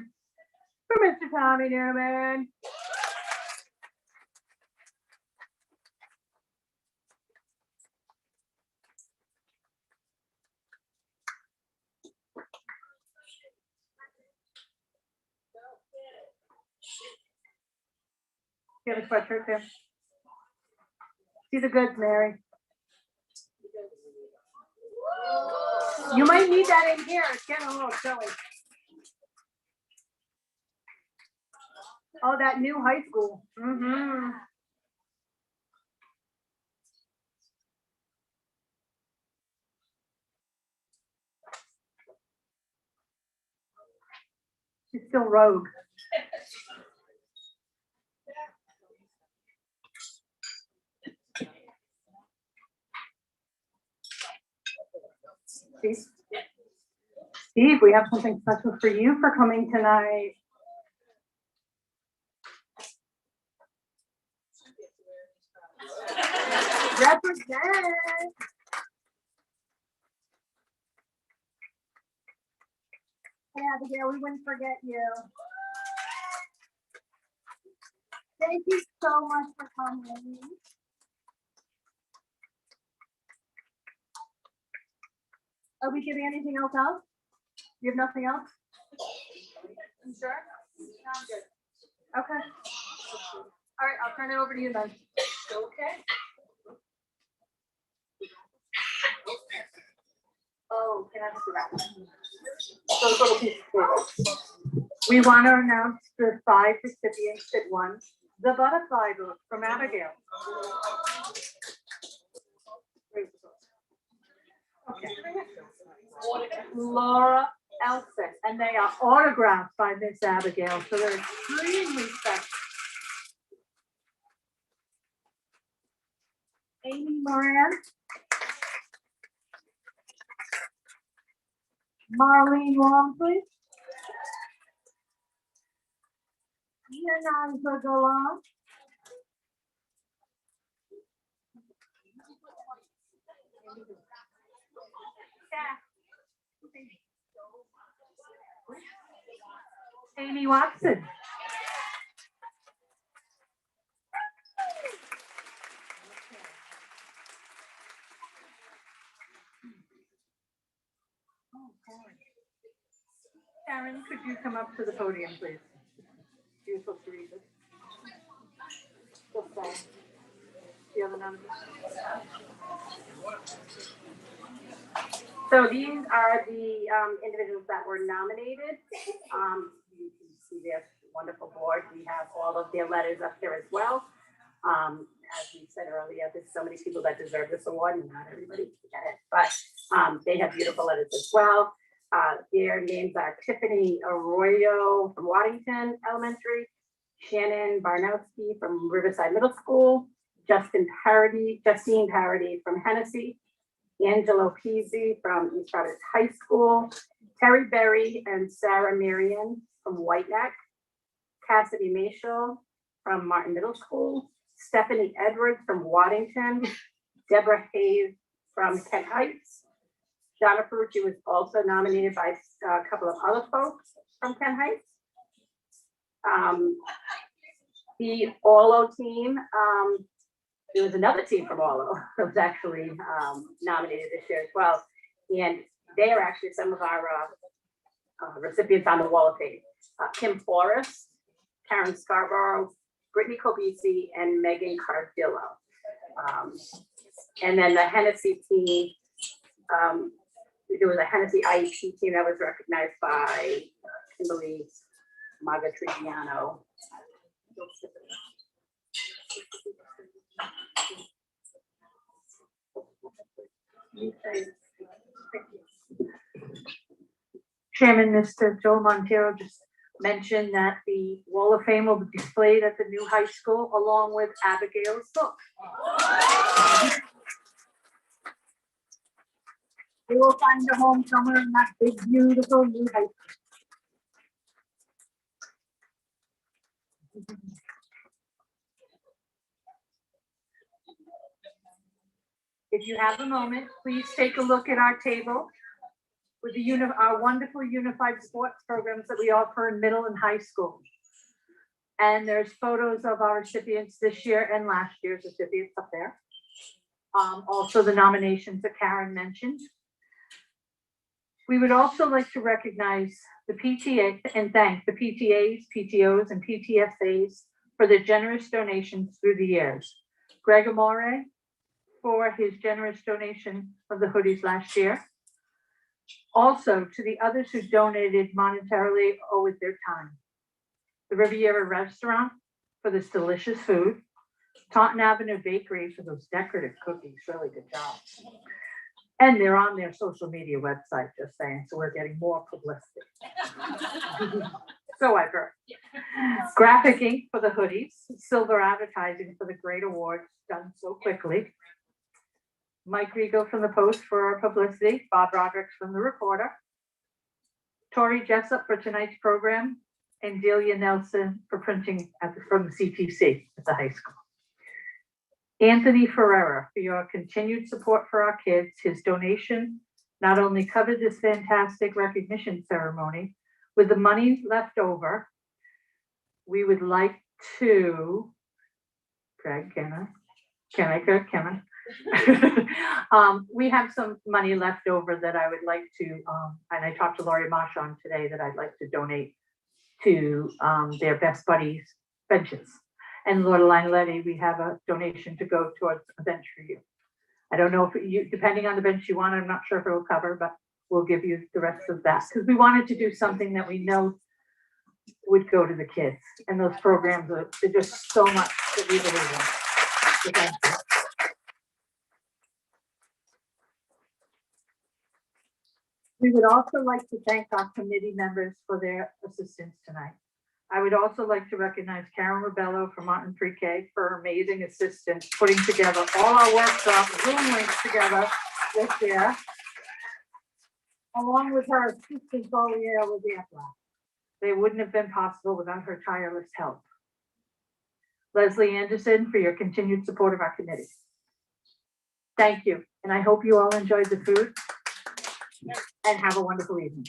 for Mr. Tommy Newman. You have a sweatshirt there. See the goods, Mary. You might need that in here. It's getting a little chilly. Oh, that new high school. Mm-hmm. She's still rogue. Steve, we have something special for you for coming tonight. Represent. Hey, Abigail, we wouldn't forget you. Thank you so much for coming. Are we giving anything else out? You have nothing else? You sure? I'm good. Okay. All right, I'll turn it over to you then. Okay. Oh, can I see that? Those little pieces of paper. We want to announce the 5 recipients that won the butterfly book from Abigail. Okay. Laura Elsin, and they are autographed by Miss Abigail, so they're extremely special. Amy Moran, Marlene Walmsley, Iananza Galan, Amy Watson. Karen, could you come up to the podium, please? You're supposed to read this. Just say. Do you have a number? So these are the individuals that were nominated. You can see their wonderful board. We have all of their letters up here as well. As we said earlier, there's so many people that deserve this award, and not everybody can get it, but they have beautiful letters as well. Their names are Tiffany Arroyo from Waddington Elementary, Shannon Barnowski from Riverside Middle School, Justine Parody from Hennessy, Angelo Peasy from East Providence High School, Terry Berry and Sarah Marion from White Neck, Cassidy Mashel from Martin Middle School, Stephanie Edwards from Waddington, Deborah Hayes from Kent Heights. Donna Parucci was also nominated by a couple of other folks from Kent Heights. The Orlo team, there was another team from Orlo that was actually nominated this year as well. And they are actually some of our recipients on the wall of fame. Kim Forrest, Karen Scarborough, Brittany Kobisi, and Megan Cardillo. And then the Hennessy team, there was a Hennessy IEP team that was recognized by Kimberly Magatrigiano. Chairman, Mr. Joe Montero just mentioned that the Wall of Fame will be displayed at the new high school along with Abigail's book. You will find a home somewhere in that big, beautiful new high school. If you have a moment, please take a look at our table with our wonderful unified sports programs that we offer in middle and high school. And there's photos of our recipients this year and last year's recipients up there. Also the nominations that Karen mentioned. We would also like to recognize the PTA and thank the PTAs, PTOs, and PTSAs for their generous donations through the years. Greg Amore for his generous donation of the hoodies last year. Also to the others who donated monetarily or with their time. The Riviera Restaurant for this delicious food. Taunton Avenue Bakery for those decorative cookies, really good job. And they're on their social media website, just saying, so we're getting more publicity. So I've heard. Graphic Ink for the hoodies, Silver Advertising for the great awards done so quickly. Mike Rigo from the Post for our publicity, Bob Rodericks from the Reporter, Tori Jessup for tonight's program, and Delia Nelson for printing from the CTC at the high school. Anthony Ferreira for your continued support for our kids. His donation not only covered this fantastic recognition ceremony, With the money left over, we would like to, Greg, can I? We have some money left over that I would like to, and I talked to Laurie Marchand today that I'd like to donate to their Best Buddies benches. And Lord Letty, we have a donation to go towards a bench for you. I don't know if you, depending on the bench you want, I'm not sure if it'll cover, but we'll give you the rest of that. Because we wanted to do something that we know would go to the kids. And those programs are, they're just so much that we believe in. So thank you. We would also like to thank our committee members for their assistance tonight. I would also like to recognize Karen Rebello from Martin Pre-K for her amazing assistance, putting together all our workshops, Zoom links together this year, along with her assistance all year with the EPLAC. They wouldn't have been possible without her tireless help. Leslie Anderson for your continued support of our committee. Thank you, and I hope you all enjoyed the food and have a wonderful evening.